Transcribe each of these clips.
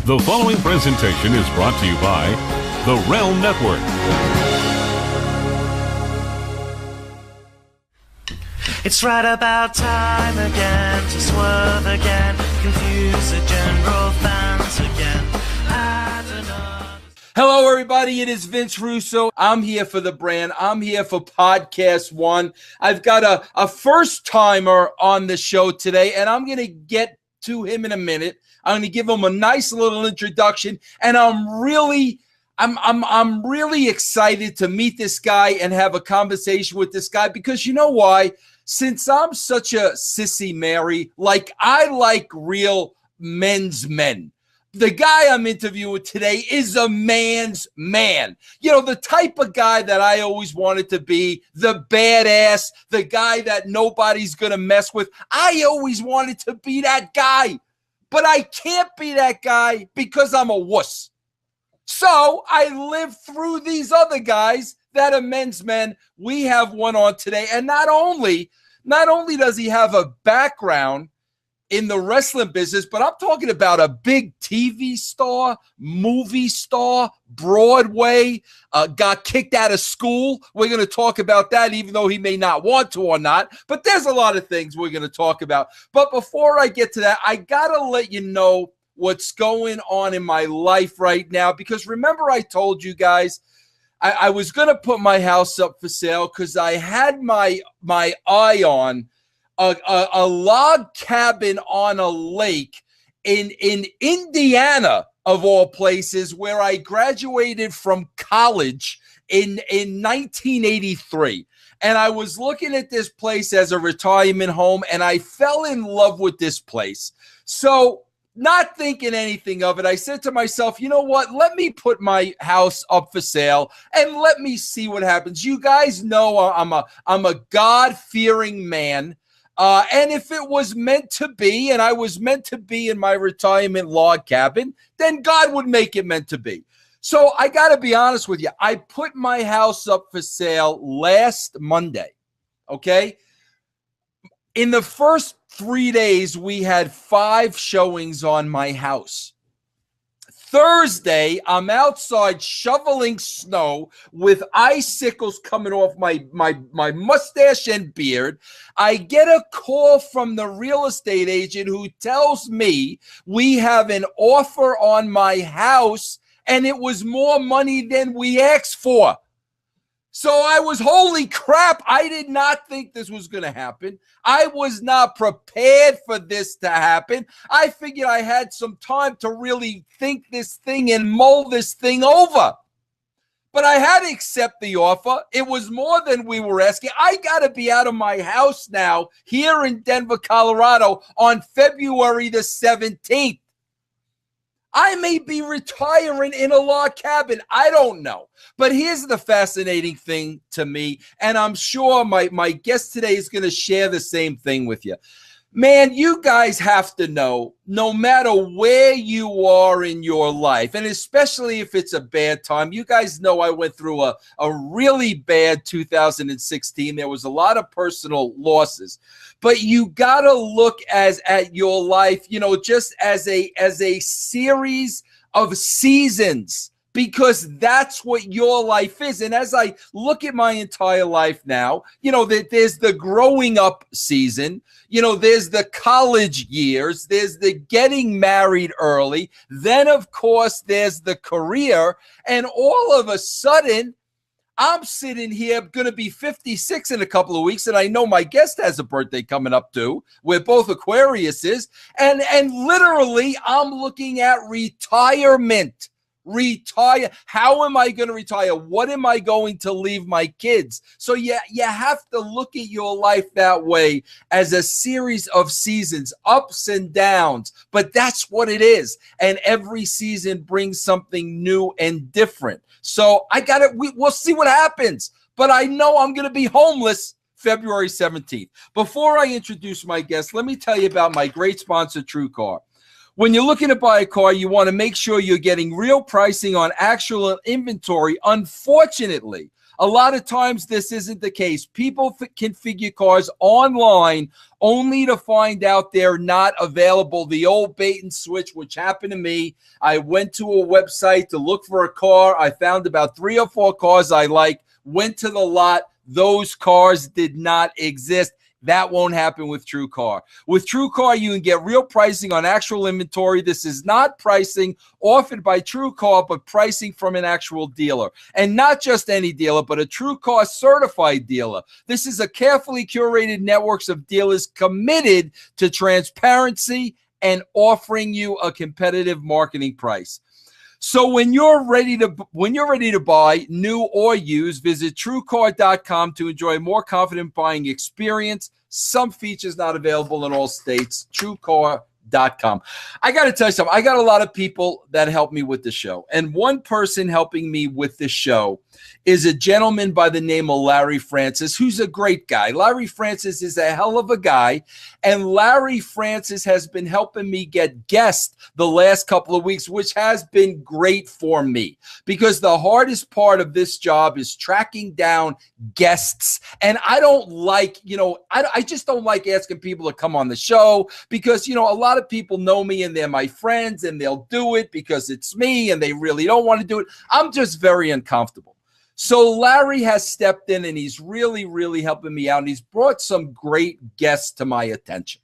The following presentation is brought to you by the Realm Network. It's right about time again to swerve again, confuse the general fans again. Hello, everybody. It is Vince Russo. I'm here for the brand. I'm here for Podcast One. I've got a first-timer on the show today, and I'm going to get to him in a minute. I'm going to give him a nice little introduction, and I'm really excited to meet this guy and have a conversation with this guy because you know why? Since I'm such a sissy Mary, I like real men's men. The guy I'm interviewing today is a man's man. You know, the type of guy that I always wanted to be, the badass, the guy that nobody's going to mess with. I always wanted to be that guy, but I can't be that guy because I'm a wuss. So I live through these other guys that are men's men. We have one on today. And not only does he have a background in the wrestling business, but I'm talking about a big TV star, movie star, Broadway, got kicked out of school. We're going to talk about that, even though he may not want to or not. But there's a lot of things we're going to talk about. But before I get to that, I got to let you know what's going on in my life right now. Because remember I told you guys I was going to put my house up for sale because I had my eye on a log cabin on a lake in Indiana, of all places, where I graduated from college in 1983. And I was looking at this place as a retirement home, and I fell in love with this place. So not thinking anything of it, I said to myself, you know what? Let me put my house up for sale and let me see what happens. You guys know I'm a God-fearing man. And if it was meant to be, and I was meant to be in my retirement log cabin, then God would make it meant to be. So I got to be honest with you. I put my house up for sale last Monday, okay? In the first 3 days, we had 5 showings on my house. Thursday, I'm outside shoveling snow with icicles coming off my mustache and beard. I get a call from the real estate agent who tells me we have an offer on my house and it was more money than we asked for. So I was, holy crap, I did not think this was going to happen. I was not prepared for this to happen. I figured I had some time to really think this thing and mull this thing over. But I had to accept the offer. It was more than we were asking. I got to be out of my house now here in Denver, Colorado on February the 17th. I may be retiring in a log cabin. I don't know. But here's the fascinating thing to me, and I'm sure my guest today is going to share the same thing with you. Man, you guys have to know, no matter where you are in your life, and especially if it's a bad time, you guys know I went through a really bad 2016. There was a lot of personal losses. But you got to look at your life, you know, just as a series of seasons, because that's what your life is. And as I look at my entire life now, you know, there's the growing up season, you know, there's the college years, there's the getting married early, then of course there's the career, and all of a sudden I'm sitting here, going to be 56 in a couple of weeks, and I know my guest has a birthday coming up too. We're both Aquariuses, and literally I'm looking at retirement. Retire. How am I going to retire? What am I going to leave my kids? So you have to look at your life that way, as a series of seasons, ups and downs. But that's what it is. And every season brings something new and different. So we'll see what happens. But I know I'm going to be homeless February 17th. Before I introduce my guest, let me tell you about my great sponsor, TrueCar. When you're looking to buy a car, you want to make sure you're getting real pricing on actual inventory. Unfortunately, A lot of times this isn't the case. People configure cars online only to find out they're not available. The old bait and switch, which happened to me. I went to a website to look for a car. I found about 3 or 4 cars I like, went to the lot. Those cars did not exist. That won't happen with TrueCar. With TrueCar, you can get real pricing on actual inventory. This is not pricing offered by TrueCar, but pricing from an actual dealer. And not just any dealer, but a TrueCar certified dealer. This is a carefully curated network of dealers committed to transparency and offering you a competitive marketing price. So when you're ready to buy, new or used, visit TrueCar.com to enjoy a more confident buying experience. Some features not available in all states. TrueCar.com. I got to tell you something. I got a lot of people that help me with the show. And one person helping me with the show is a gentleman by the name of Larry Francis, who's a great guy. Larry Francis is a hell of a guy. And Larry Francis has been helping me get guests the last couple of weeks, which has been great for me, because the hardest part of this job is tracking down guests. And I don't like, I just don't like asking people to come on the show because, a lot of people know me and they're my friends and they'll do it because it's me and they really don't want to do it. I'm just very uncomfortable. So Larry has stepped in and he's really, really helping me out. And he's brought some great guests to my attention.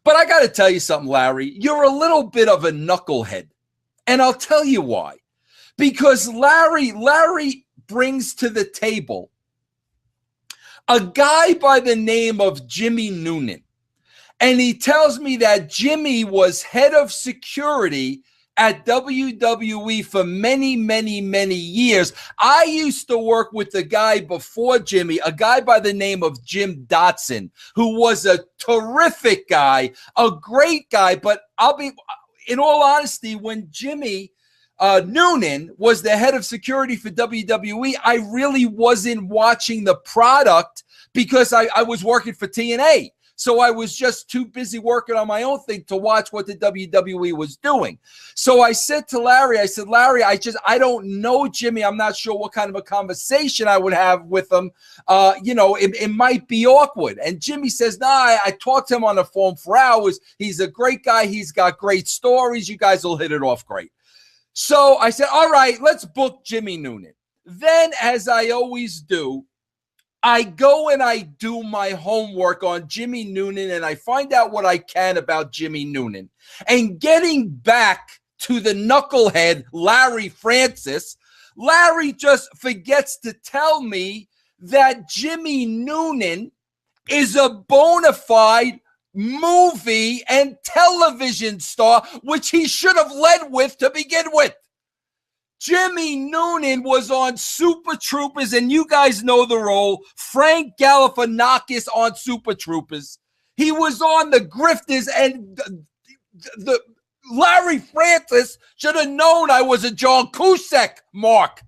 But I got to tell you something, Larry, you're a little bit of a knucklehead. And I'll tell you why. Because Larry brings to the table a guy by the name of Jimmy Noonan. And he tells me that Jimmy was head of security at WWE for many, many, many years. I used to work with the guy before Jimmy, a guy by the name of Jim Dotson, who was a terrific guy, a great guy. But I'll be, in all honesty, when Jimmy Noonan was the head of security for WWE, I really wasn't watching the product because I was working for TNA. So I was just too busy working on my own thing to watch what the WWE was doing. So I said to Larry, Larry, I don't know Jimmy. I'm not sure what kind of a conversation I would have with him. It might be awkward. And Jimmy says, I talked to him on the phone for hours. He's a great guy. He's got great stories. You guys will hit it off great. So I said, all right, let's book Jimmy Noonan. Then, as I always do, I go and I do my homework on Jimmy Noonan and I find out what I can about Jimmy Noonan. And getting back to the knucklehead, Larry Francis, Larry just forgets to tell me that Jimmy Noonan is a bona fide movie and television star, which he should have led with to begin with. Jimmy Noonan was on Super Troopers, and you guys know the role. Frank Galifianakis on Super Troopers. He was on the Grifters, and the Larry Francis should have known I was a John Cusack mark.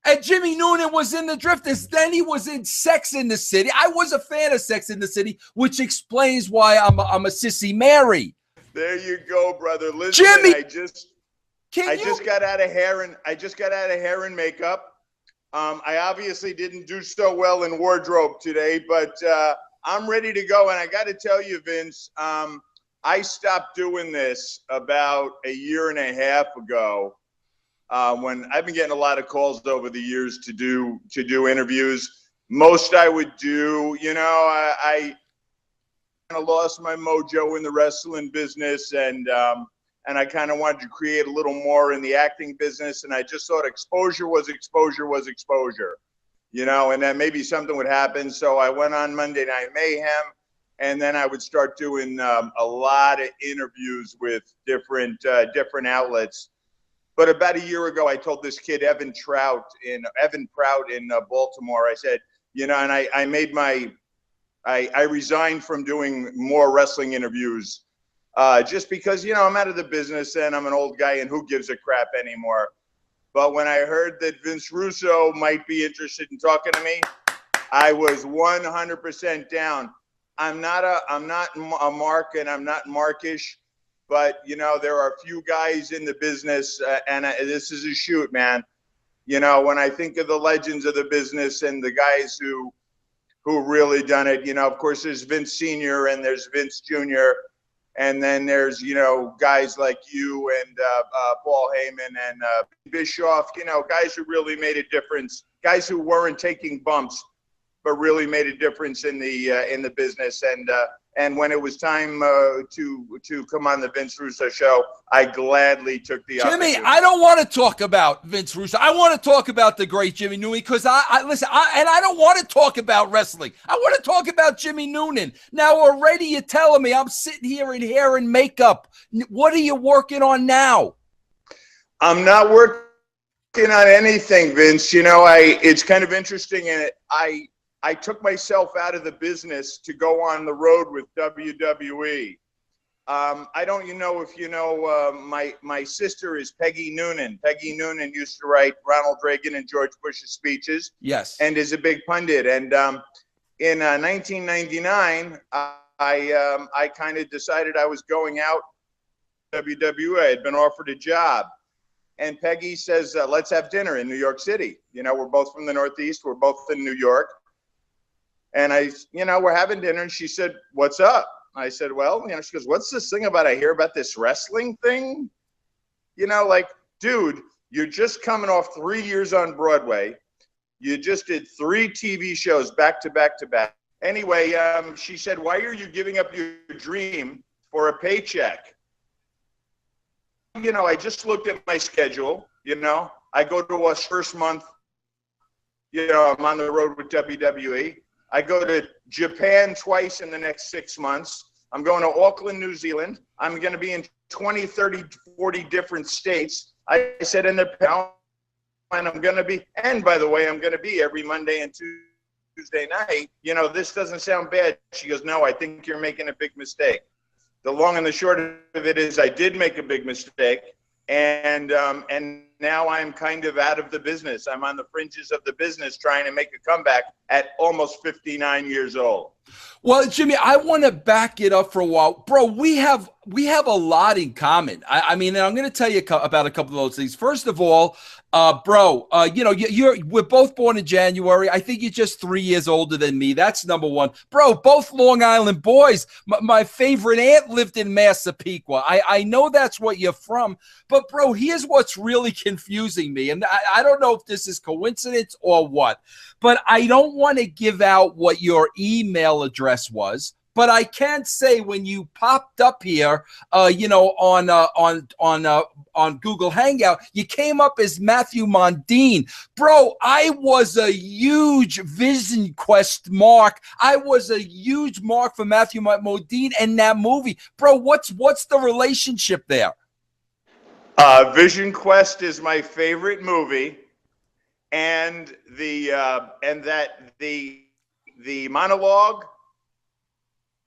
And Jimmy Noonan was in the Drifters. Then he was in Sex in the City. I was a fan of Sex in the City, which explains why I'm a Sissy Mary. There you go, brother. Listen, Jimmy, I just got out of hair and makeup. I obviously didn't do so well in wardrobe today, but I'm ready to go. And I got to tell you, Vince, I stopped doing this about a year and a half ago. When I've been getting a lot of calls over the years to do interviews. Most I would do, I kind of lost my mojo in the wrestling business, and I kind of wanted to create a little more in the acting business, and I just thought exposure was exposure, and that maybe something would happen. So I went on Monday Night Mayhem, and then I would start doing a lot of interviews with different outlets. But about a year ago, I told this kid, Evan Prout in Baltimore, I said, and I resigned from doing more wrestling interviews just because, I'm out of the business and I'm an old guy and who gives a crap anymore. But when I heard that Vince Russo might be interested in talking to me, I was 100% down. I'm not a Mark and I'm not Markish. But, there are a few guys in the business, and this is a shoot, man. You know, when I think of the legends of the business and the guys who really done it, you know, of course there's Vince Sr. and there's Vince Jr. And then there's, you know, guys like you and Paul Heyman and Bischoff, you know, guys who really made a difference, guys who weren't taking bumps, but really made a difference in the business. And when it was time to come on the Vince Russo show, I gladly took the opportunity. Jimmy, I don't want to talk about Vince Russo. I want to talk about the great Jimmy Noonan because I don't want to talk about wrestling. I want to talk about Jimmy Noonan. Now already you're telling me I'm sitting here in hair and makeup. What are you working on now? I'm not working on anything, Vince. You know, it's kind of interesting, and I took myself out of the business to go on the road with WWE. I don't know if you know, my sister is Peggy Noonan. Peggy Noonan used to write Ronald Reagan and George Bush's speeches. Yes. And is a big pundit. And in 1999, I kind of decided I was going out WWE. I had been offered a job. And Peggy says, let's have dinner in New York City. You know, we're both from the Northeast. We're both in New York. And we're having dinner, and she said, what's up? I said, well, you know, she goes, what's this thing about, I hear about this wrestling thing? You know, like, dude, you're just coming off 3 years on Broadway. You just did 3 TV shows back to back to back. Anyway, she said, why are you giving up your dream for a paycheck? You know, I just looked at my schedule, you know. I go to us first month, you know, I'm on the road with WWE. I go to Japan twice in the next 6 months. I'm going to Auckland, New Zealand. I'm going to be in 20, 30, 40 different states. I said in the past, and I'm going to be, and by the way, I'm going to be every Monday and Tuesday night. You know, this doesn't sound bad. She goes, no, I think you're making a big mistake. The long and the short of it is I did make a big mistake. And now I'm kind of out of the business. I'm on the fringes of the business trying to make a comeback at almost 59 years old. Well, Jimmy, I want to back it up for a while. Bro, we have a lot in common. I mean, I'm going to tell you about a couple of those things. First of all, bro, you know, we're both born in January. I think you're just 3 years older than me. That's number one. Bro, both Long Island boys. My favorite aunt lived in Massapequa. I know that's what you're from. But, bro, here's what's really confusing me. And I don't know if this is coincidence or what. But I don't want to give out what your email address was. But I can say when you popped up here, you know, on Google Hangout, you came up as Matthew Modine. Bro, I was a huge Vision Quest mark. I was a huge mark for Matthew Modine in that movie. Bro, what's the relationship there? Vision Quest is my favorite movie, and the monologue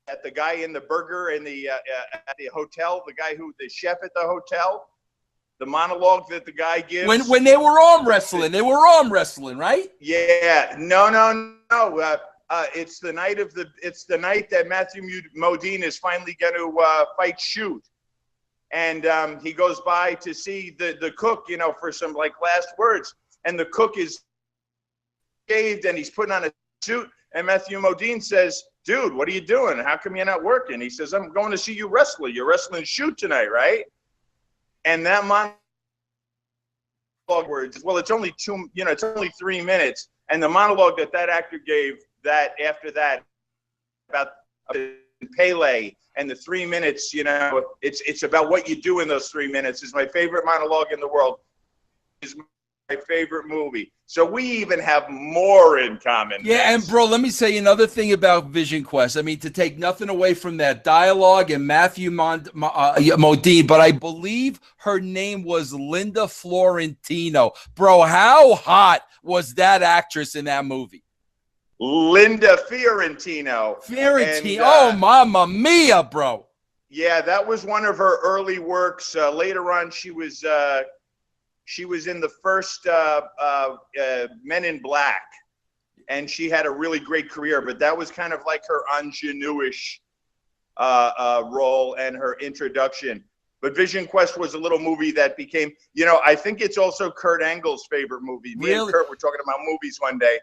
at the guy in the burger in the at the hotel, the chef at the hotel, the monologue that the guy gives when they were arm wrestling, right? Yeah, no. It's the night that Matthew Modine is finally going to fight Shoot, and he goes by to see the cook, you know, for some like last words, and the cook is shaved and he's putting on a suit, and Matthew Modine says, dude, what are you doing? How come you're not working? He says, I'm going to see you wrestle. You're wrestling Shoot tonight, right? And that monologue words, well, it's only 3 minutes. And the monologue that actor gave that after that about Pele and the 3 minutes, you know, it's about what you do in those 3 minutes is my favorite monologue in the world. Is my favorite movie. So we even have more in common. Yeah, and bro, let me say another thing about Vision Quest. I mean, to take nothing away from that dialogue and Matthew Modine, but I believe her name was Linda Florentino. Bro, how hot was that actress in that movie? Linda Fiorentino. And, oh, mamma mia, bro. Yeah, that was one of her early works. Later on, she was in the first Men in Black, and she had a really great career, but that was kind of like her ingenue-ish role and her introduction. But Vision Quest was a little movie that became, I think it's also Kurt Angle's favorite movie. Me and Kurt were talking about movies one day,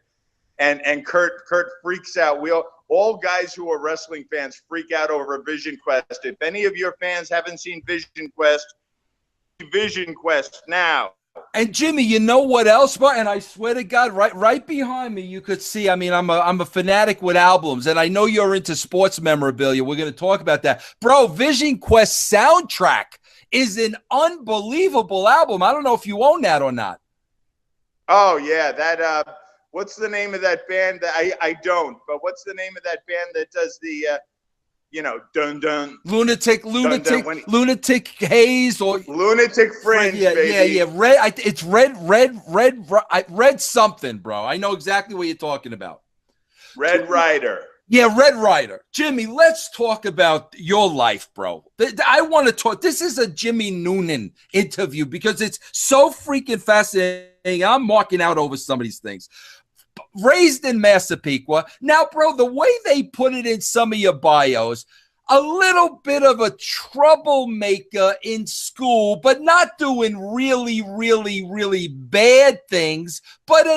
and Kurt freaks out. All guys who are wrestling fans freak out over Vision Quest. If any of your fans haven't seen Vision Quest now. And Jimmy, you know what else? And I swear to God, right behind me, you could see. I mean, I'm a fanatic with albums, and I know you're into sports memorabilia. We're going to talk about that, bro. Vision Quest soundtrack is an unbelievable album. I don't know if you own that or not. Oh yeah, that. What's the name of that band? I don't. But what's the name of that band that does the? Dun dun. Lunatic Haze or Lunatic Fringe, baby. Yeah. It's red something, bro. I know exactly what you're talking about. Red Rider. Yeah, Red Rider. Jimmy, let's talk about your life, bro. I want to talk. This is a Jimmy Noonan interview because it's so freaking fascinating. I'm marking out over some of these things. Raised in Massapequa. Now, bro, the way they put it in some of your bios, a little bit of a troublemaker in school, but not doing really, really, really bad things, but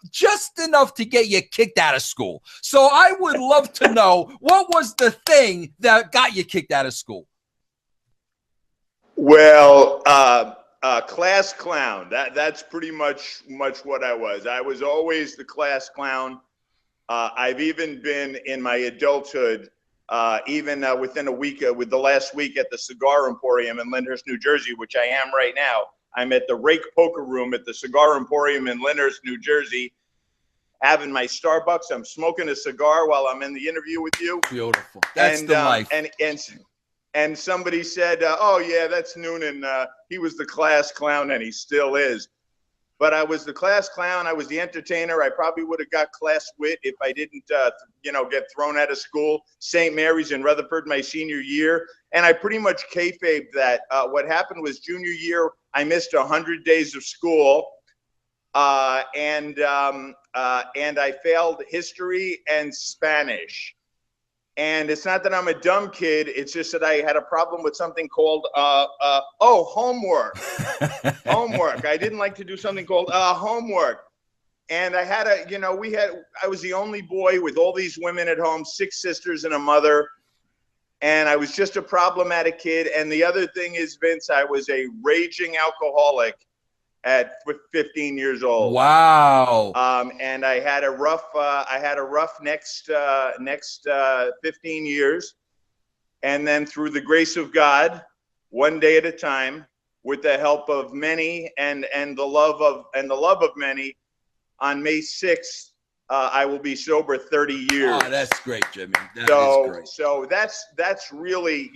just enough to get you kicked out of school. So I would love to know, what was the thing that got you kicked out of school? Well, class clown. That's pretty much what I was. I was always the class clown. I've even been in my adulthood, even within a week, with the last week at the Cigar Emporium in Lyndhurst, New Jersey, which I am right now. I'm at the Rake Poker Room at the Cigar Emporium in Lyndhurst, New Jersey, having my Starbucks. I'm smoking a cigar while I'm in the interview with you. Beautiful. That's the life. And somebody said, oh, yeah, that's Noonan. He was the class clown, and he still is. But I was the class clown. I was the entertainer. I probably would have got class wit if I didn't, get thrown out of school. St. Mary's in Rutherford my senior year. And I pretty much kayfabed that. What happened was junior year, I missed 100 days of school. And I failed history and Spanish. And it's not that I'm a dumb kid. It's just that I had a problem with something called, homework. Homework. I didn't like to do something called homework. And I had I was the only boy with all these women at home, 6 sisters and a mother. And I was just a problematic kid. And the other thing is, Vince, I was a raging alcoholic at 15 years old. Wow. And I had a rough next 15 years. And then through the grace of God, one day at a time, with the help of many and the love of many, on May 6th, I will be sober 30 years. Oh, that's great, Jimmy. That is great. So that's really,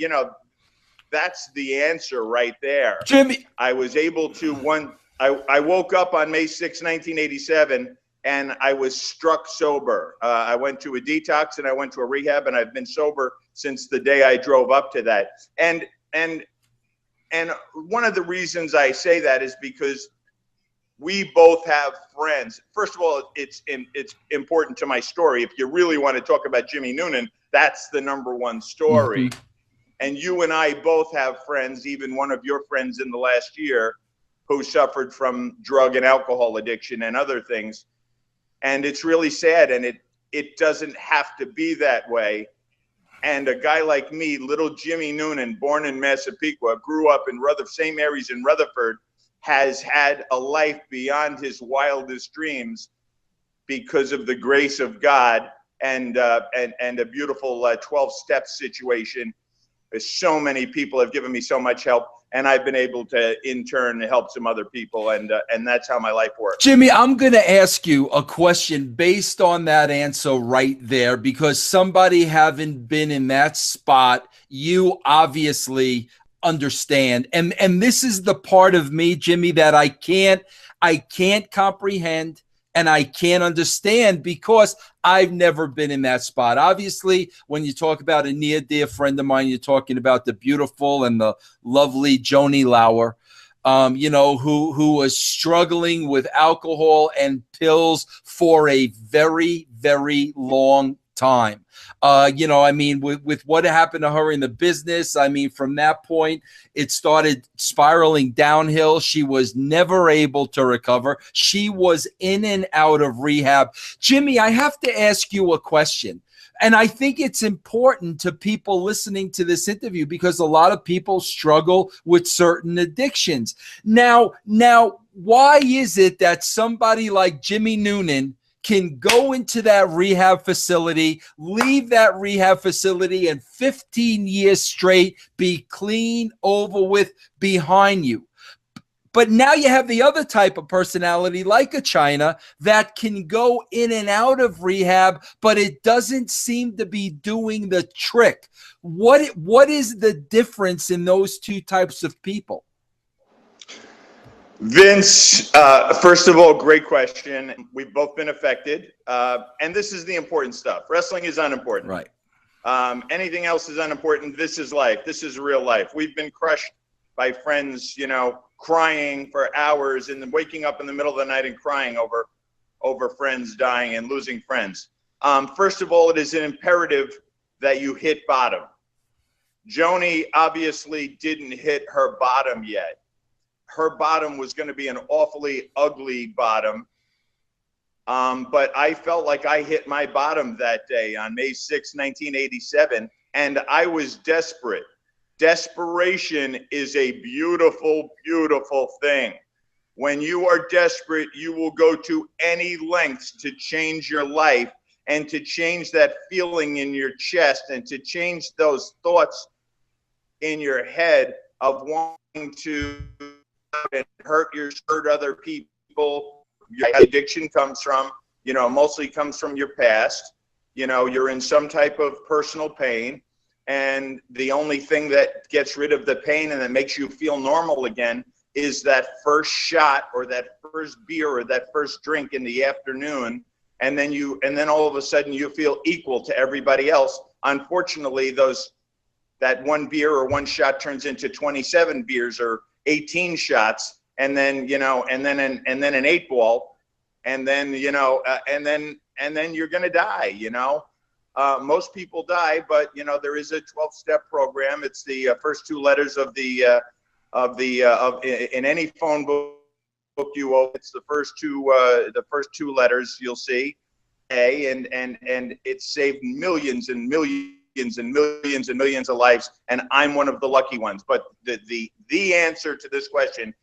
that's the answer right there. Jimmy, I was able to I woke up on May 6, 1987, and I was struck sober. I went to a detox and I went to a rehab, and I've been sober since the day I drove up to that. And one of the reasons I say that is because we both have friends. First of all, it's important to my story. If you really want to talk about Jimmy Noonan, that's the #1 story. Mm-hmm. And you and I both have friends, even one of your friends in the last year, who suffered from drug and alcohol addiction and other things. And it's really sad, and it doesn't have to be that way. And a guy like me, little Jimmy Noonan, born in Massapequa, grew up in St. Mary's in Rutherford, has had a life beyond his wildest dreams because of the grace of God and a beautiful 12-step situation. So many people have given me so much help, and I've been able to, in turn, help some other people, and that's how my life works. Jimmy, I'm going to ask you a question based on that answer right there, because somebody having been in that spot, you obviously understand. And this is the part of me, Jimmy, that I can't comprehend and I can't understand because I've never been in that spot. Obviously, when you talk about a near dear friend of mine, you're talking about the beautiful and the lovely Joni Lauer, who was struggling with alcohol and pills for a very, very long time. You know, I mean, with what happened to her in the business, I mean, from that point, it started spiraling downhill. She was never able to recover. She was in and out of rehab. Jimmy, I have to ask you a question. And I think it's important to people listening to this interview because a lot of people struggle with certain addictions. Now, why is it that somebody like Jimmy Noonan can go into that rehab facility, leave that rehab facility, and 15 years straight be clean, over with, behind you? But now you have the other type of personality like a China that can go in and out of rehab, but it doesn't seem to be doing the trick. What is the difference in those two types of people? Vince, first of all, great question. We've both been affected. And this is the important stuff. Wrestling is unimportant. Right. Anything else is unimportant. This is life. This is real life. We've been crushed by friends, you know, crying for hours and then waking up in the middle of the night and crying over friends dying and losing friends. First of all, it is an imperative that you hit bottom. Joni obviously didn't hit her bottom yet. Her bottom was going to be an awfully ugly bottom. But I felt like I hit my bottom that day on May 6, 1987, and I was desperate. Desperation is a beautiful, beautiful thing. When you are desperate, you will go to any lengths to change your life and to change that feeling in your chest and to change those thoughts in your head of wanting to hurt other people. Your addiction comes from, you know, mostly comes from your past. You know, you're in some type of personal pain. And the only thing that gets rid of the pain and that makes you feel normal again is that first shot or that first beer or that first drink in the afternoon. And then all of a sudden you feel equal to everybody else. Unfortunately, that one beer or one shot turns into 27 beers or 18 shots, and then, you know, and then an 8 ball, and then, you know, and then you're going to die, you know. Most people die, but you know there is a 12-step program. It's the first 2 letters of in any phone book you open. It's the first two letters you'll see, A, and it saved millions and millions and millions and millions of lives, and I'm one of the lucky ones. But the answer to this question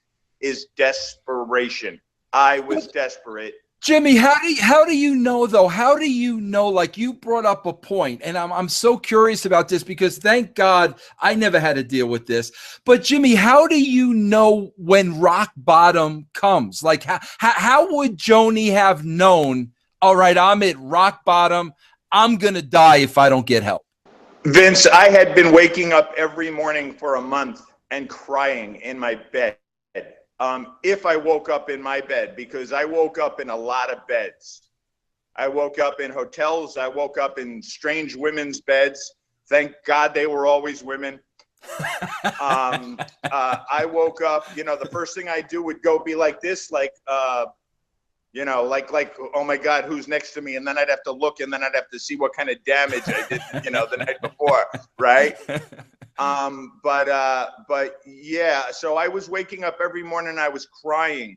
is desperation. I was desperate. Jimmy, how do you know though? How do you know? Like you brought up a point, and I'm so curious about this because thank God I never had to deal with this. But Jimmy, how do you know when rock bottom comes? Like how would Joni have known? All right, I'm at rock bottom. I'm gonna die if I don't get help. Vince, I had been waking up every morning for a month and crying in my bed. If I woke up in my bed, because I woke up in a lot of beds. I woke up in hotels. I woke up in strange women's beds. Thank God they were always women. I woke up, you know, the first thing I do would be like this, like, you know, like, oh my God, who's next to me? And then I'd have to look, and then I'd have to see what kind of damage I did, you know, the night before, right? But yeah, so I was waking up every morning, I was crying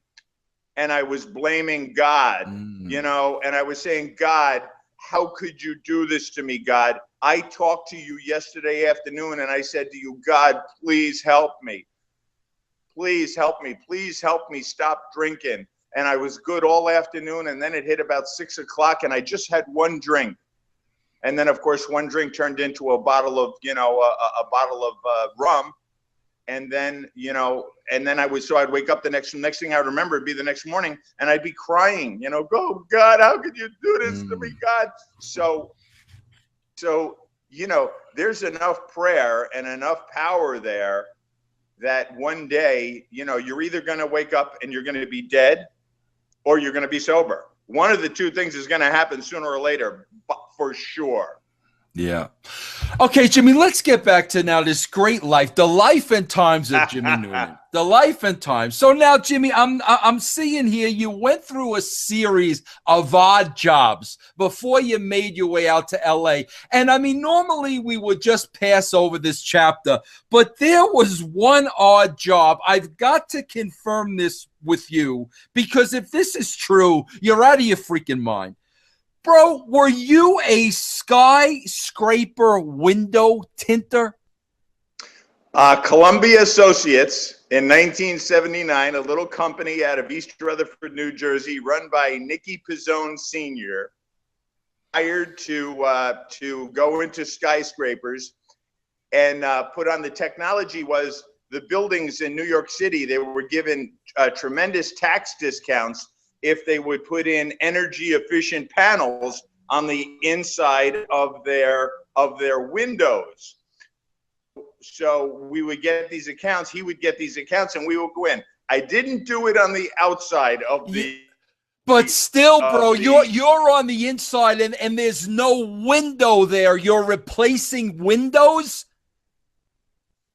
and I was blaming God, you know, and I was saying, God, how could you do this to me, God? I talked to you yesterday afternoon and I said to you, God, please help me. Please help me. Please help me stop drinking. And I was good all afternoon. And then it hit about 6 o'clock and I just had one drink. And then, of course, one drink turned into a bottle of, you know, a bottle of rum. And then, you know, and then I'd wake up the next thing I would remember would be the next morning and I'd be crying, you know, go, God, how could you do this to me, God? So, you know, there's enough prayer and enough power there that one day, you know, you're either going to wake up and you're going to be dead or you're going to be sober. One of the two things is going to happen sooner or later, for sure. Yeah. Okay, Jimmy, let's get back to now this great life, the life and times of Jimmy Noonan. The life and times. So now, Jimmy, I'm seeing here you went through a series of odd jobs before you made your way out to LA. And I mean, normally we would just pass over this chapter, but there was one odd job. I've got to confirm this with you, because if this is true, you're out of your freaking mind. Bro, were you a skyscraper window tinter? Columbia Associates in 1979, a little company out of East Rutherford, New Jersey, run by Nicky Pizzone Sr., hired to go into skyscrapers and put on the technology. Was the buildings in New York City, they were given tremendous tax discounts if they would put in energy efficient panels on the inside of their windows. So we would get these accounts, he would get these accounts, and we would go in. I didn't do it on the outside of the but still, bro, you're on the inside and there's no window there. You're replacing windows?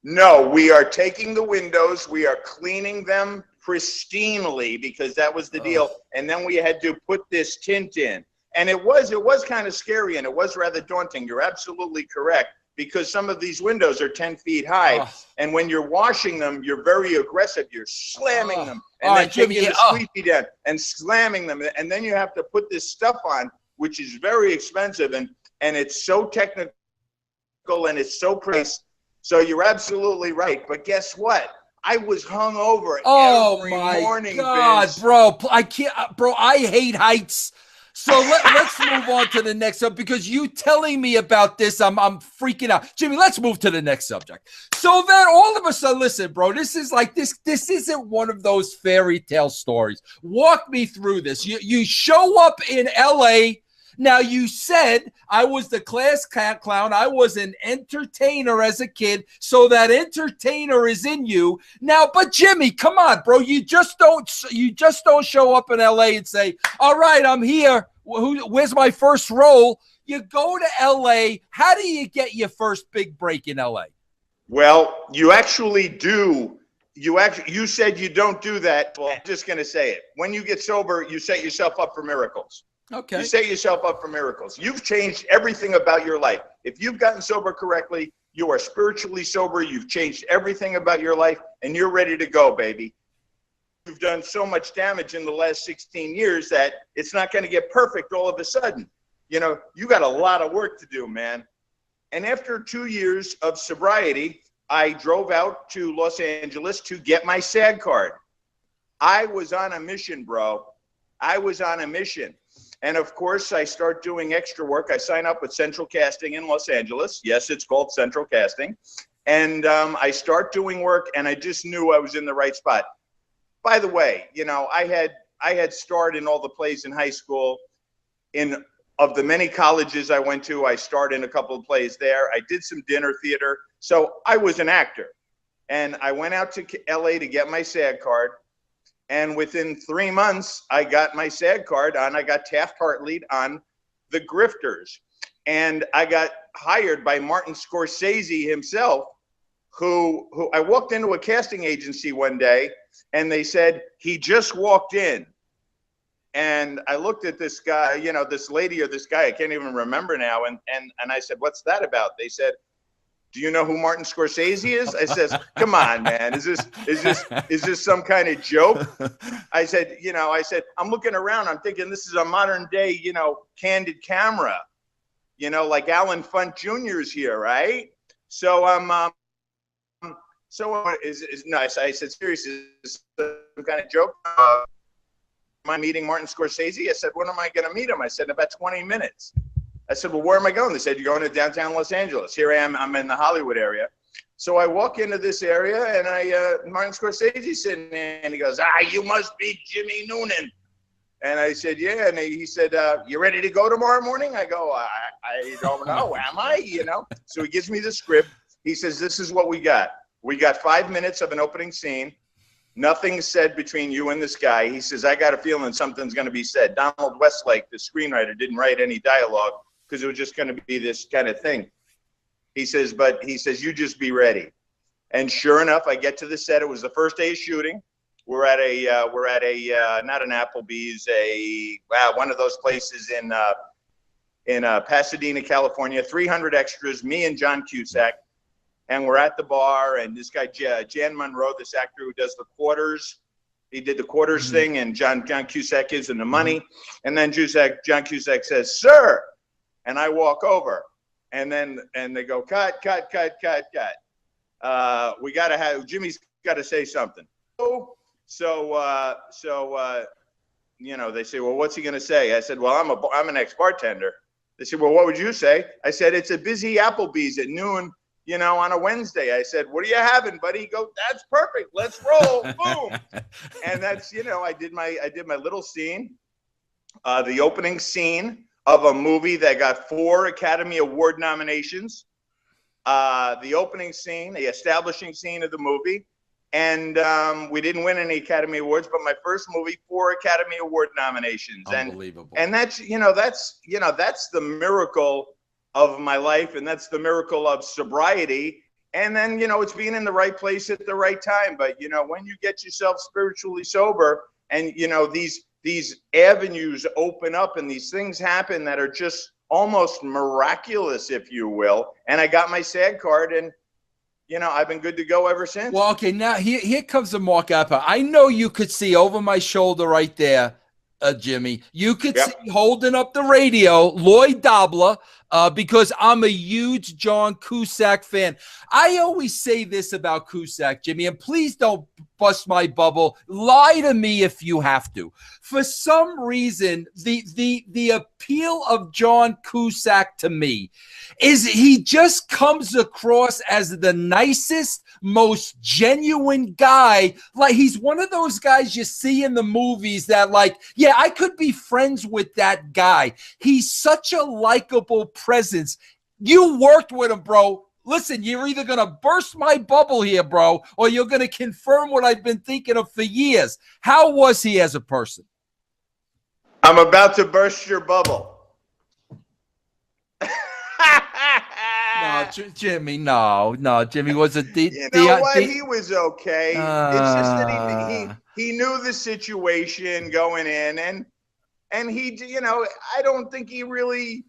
No, we are taking the windows, we are cleaning them pristinely, because that was the deal. And then we had to put this tint in. And it was kind of scary, and it was rather daunting. You're absolutely correct, because some of these windows are 10 feet high. And when you're washing them, you're very aggressive. You're slamming them and then taking the squeegee down and slamming them. And then you have to put this stuff on, which is very expensive. And it's so technical and it's so priced. So you're absolutely right. But guess what? I was hungover every morning. Oh my God, Vince. Bro! I can't, bro. I hate heights. So let's move on to the next up, because you telling me about this, I'm freaking out. Jimmy, let's move to the next subject. So then all of a sudden, listen, bro, this is like this isn't one of those fairy tale stories. Walk me through this. You show up in LA. Now, you said I was the class clown. I was an entertainer as a kid, so that entertainer is in you. Now, but Jimmy, come on, bro. You just don't show up in LA and say, all right, I'm here. Where's my first role? You go to LA. How do you get your first big break in LA? Well, you actually do. You said you don't do that. Well, I'm just going to say it. When you get sober, you set yourself up for miracles. Okay. You set yourself up for miracles. You've changed everything about your life. If you've gotten sober correctly, you are spiritually sober. You've changed everything about your life, and you're ready to go, baby. You've done so much damage in the last 16 years that it's not going to get perfect all of a sudden. You know, you got a lot of work to do, man. And after 2 years of sobriety, I drove out to Los Angeles to get my SAG card. I was on a mission, bro. I was on a mission. And of course, I start doing extra work. I sign up with Central Casting in Los Angeles. Yes, it's called Central Casting. And I start doing work, and I just knew I was in the right spot. By the way, you know, I had starred in all the plays in high school. Of the many colleges I went to, I starred in a couple of plays there. I did some dinner theater. So I was an actor. And I went out to LA to get my SAG card. And within 3 months, I got my SAG card I got Taft-Hartley on The Grifters. And I got hired by Martin Scorsese himself, who I walked into a casting agency one day, and they said, he just walked in. And I looked at this guy, you know, this lady or this guy, I can't even remember now. And I said, what's that about? They said, do you know who Martin Scorsese is? I says, come on, man. Is this some kind of joke? I said, I'm looking around. I'm thinking this is a modern day, you know, candid camera, you know, like Alan Funt Jr. is here, right? So is nice. I said, seriously, is this some kind of joke? Am I meeting Martin Scorsese? I said, when am I going to meet him? I said, in about 20 minutes. I said, well, where am I going? They said, you're going to downtown Los Angeles. Here I am. I'm in the Hollywood area. So I walk into this area, and Martin Scorsese's sitting there, and he goes, you must be Jimmy Noonan. And I said, yeah. And he said, you ready to go tomorrow morning? I go, I don't know. Am I? You know? So he gives me the script. He says, this is what we got. We got 5 minutes of an opening scene. Nothing's said between you and this guy. He says, I got a feeling something's going to be said. Donald Westlake, the screenwriter, didn't write any dialogue. because it was just going to be this kind of thing. He says, you just be ready. And sure enough, I get to the set. It was the first day of shooting. We're at a not an Applebee's, one of those places in Pasadena, California. 300 extras, me and John Cusack, and we're at the bar. And this guy Jan Monroe, this actor who does the quarters, he did the quarters thing, and John Cusack gives him the money, and then John Cusack says, "Sir," and I walk over, and they go, cut. We gotta have Jimmy's got to say something. So they say, well, what's he gonna say? I said, well, I'm an ex-bartender. They said, well, what would you say? I said, it's a busy Applebee's at noon, on a Wednesday. I said, what are you having, buddy? He goes, that's perfect. Let's roll. Boom. And that's, I did my little scene, the opening scene of a movie that got 4 Academy Award nominations. The opening scene, the establishing scene of the movie. And we didn't win any Academy Awards, but my first movie, 4 Academy Award nominations. Unbelievable. And that's the miracle of my life, and that's the miracle of sobriety. And then, it's being in the right place at the right time. But, when you get yourself spiritually sober and, these avenues open up and these things happen that are just almost miraculous, if you will. And I got my SAG card, and I've been good to go ever since. Well, okay, now here comes the Mark Appa. I know you could see over my shoulder right there, Jimmy. You could see holding up the radio, Lloyd Dobler, because I'm a huge John Cusack fan. I always say this about Cusack, Jimmy, and please don't bust my bubble. Lie to me if you have to. For some reason, the appeal of John Cusack to me is he just comes across as the nicest, most genuine guy. Like, he's one of those guys you see in the movies that, like, yeah, I could be friends with that guy. He's such a likable presence. You worked with him, bro. Listen, you're either going to burst my bubble here, bro, or you're going to confirm what I've been thinking of for years. How was he as a person? I'm about to burst your bubble. No, Jimmy, no. Jimmy was a he was okay. It's just that he knew the situation going in, and he, I don't think he really,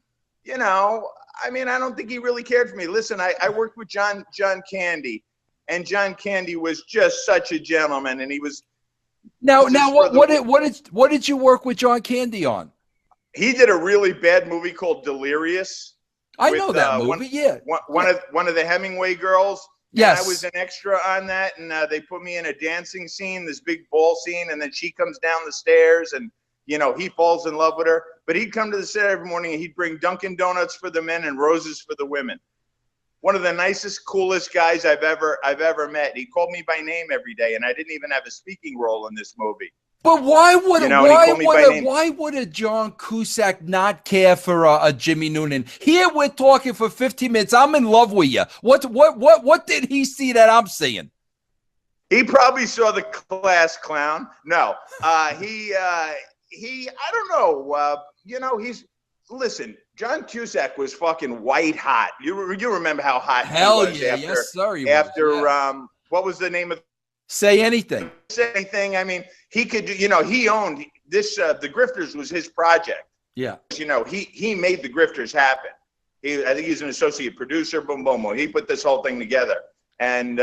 I don't think he really cared for me. Listen, I worked with John Candy, and John Candy was just such a gentleman, and he was. Now, what did you work with John Candy on? He did a really bad movie called Delirious. I know that movie. One of the Hemingway girls. Yes, I was an extra on that, and they put me in a dancing scene, this big ball scene, and then she comes down the stairs, and he falls in love with her. But he'd come to the set every morning, and he'd bring Dunkin' Donuts for the men and roses for the women. One of the nicest, coolest guys I've ever met. He called me by name every day, and I didn't even have a speaking role in this movie. But why would a John Cusack not care for a Jimmy Noonan? Here we're talking for 15 minutes. I'm in love with you. What did he see that I'm seeing? He probably saw the class clown. No, I don't know. Listen, John Cusack was fucking white hot. You remember how hot he was? Yes, sir. What was the name of? Say Anything. Say Anything. I mean, he could do, he owned this, the Grifters was his project. Yeah. He made the Grifters happen. I think he's an associate producer, boom, boom, boom. He put this whole thing together. And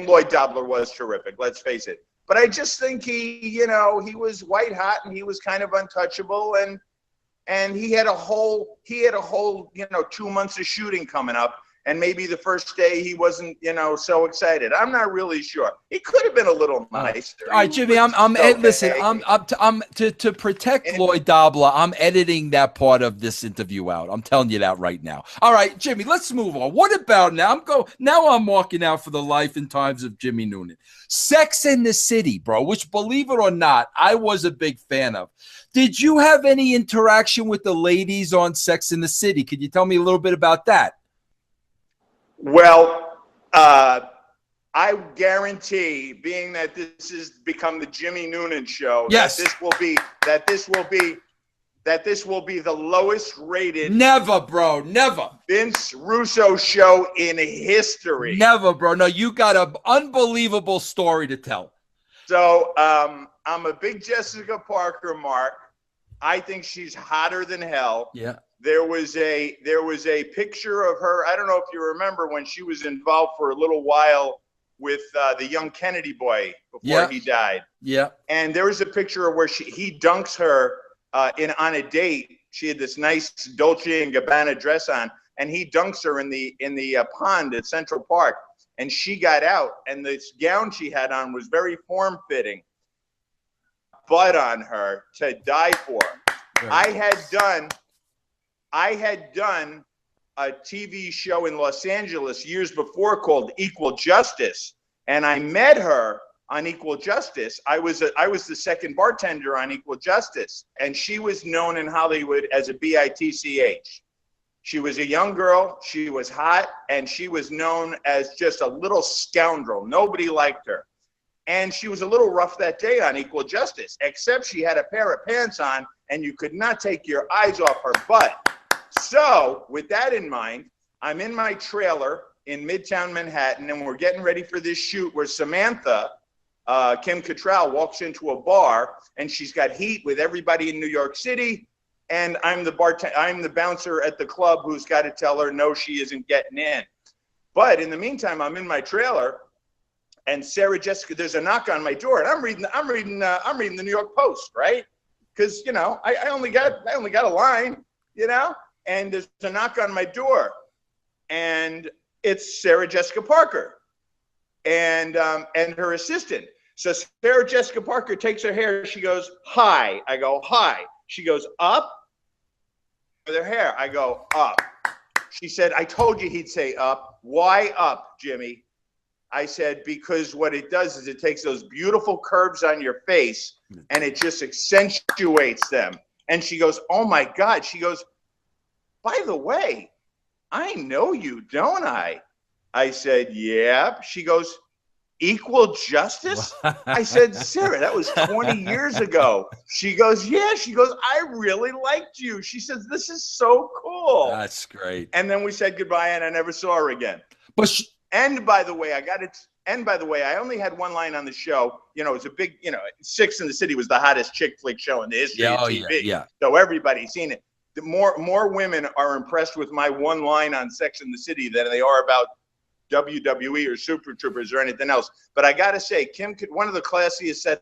Lloyd Dobler was terrific, let's face it. But I just think he was white hot, and he was kind of untouchable, and he had a whole 2 months of shooting coming up. And maybe the first day he wasn't, so excited. I'm not really sure. He could have been a little nicer. All right, Jimmy. Listen. To protect Lloyd Dobler, I'm editing that part of this interview out. I'm telling you that right now. All right, Jimmy. Let's move on. What about now? I'm walking out for the life and times of Jimmy Noonan. Sex and the City, bro. Which, believe it or not, I was a big fan of. Did you have any interaction with the ladies on Sex and the City? Could you tell me a little bit about that? Well, I guarantee, being that this has become the Jimmy Noonan show, yes, that this will be that this will be the lowest rated. Never, bro. Never. Vince Russo show in history. Never, bro. No, you got an unbelievable story to tell. So I'm a big Jessica Parker mark. I think she's hotter than hell. Yeah. There was a picture of her. I don't know if you remember when she was involved for a little while with the young Kennedy boy before he died. Yeah. And there was a picture of where he dunks her on a date. She had this nice Dolce and Gabbana dress on, and he dunks her in the pond at Central Park. And she got out, and this gown she had on was very form-fitting. Butt on her to die for. I had done a TV show in Los Angeles years before called Equal Justice, and I met her on Equal Justice. I was the second bartender on Equal Justice, and she was known in Hollywood as a bitch. She was a young girl, she was hot, and she was known as just a little scoundrel. Nobody liked her. And she was a little rough that day on Equal Justice, except she had a pair of pants on, and you could not take your eyes off her butt. So, with that in mind, I'm in my trailer in Midtown Manhattan, and we're getting ready for this shoot where Samantha, Kim Cattrall, walks into a bar, and she's got heat with everybody in New York City, and I'm the bouncer at the club who's got to tell her no, she isn't getting in. But in the meantime, I'm in my trailer, and Sarah Jessica, there's a knock on my door, and I'm reading the New York Post, right? Because I only got a line, and there's a knock on my door, and it's Sarah Jessica Parker, and her assistant. So Sarah Jessica Parker takes her hair. She goes, "Hi." I go, "Hi." She goes, "Up?" With her hair, I go, "Up." She said, "I told you he'd say up. Why up, Jimmy?" I said, "Because what it does is it takes those beautiful curves on your face and it just accentuates them." And she goes, "Oh my God." She goes, "By the way, I know you, don't I?" I said, "Yeah." She goes, "Equal Justice?" I said, "Sarah, that was 20 years ago." She goes, "Yeah." She goes, "I really liked you." She says, "This is so cool." That's great. And then we said goodbye, and I never saw her again. And by the way, I only had one line on the show. It was a big, Six in the City was the hottest chick flick show in the history of TV. Yeah. So everybody's seen it. More women are impressed with my one line on Sex in the City than they are about WWE or Super Troopers or anything else. But I got to say, one of the classiest sets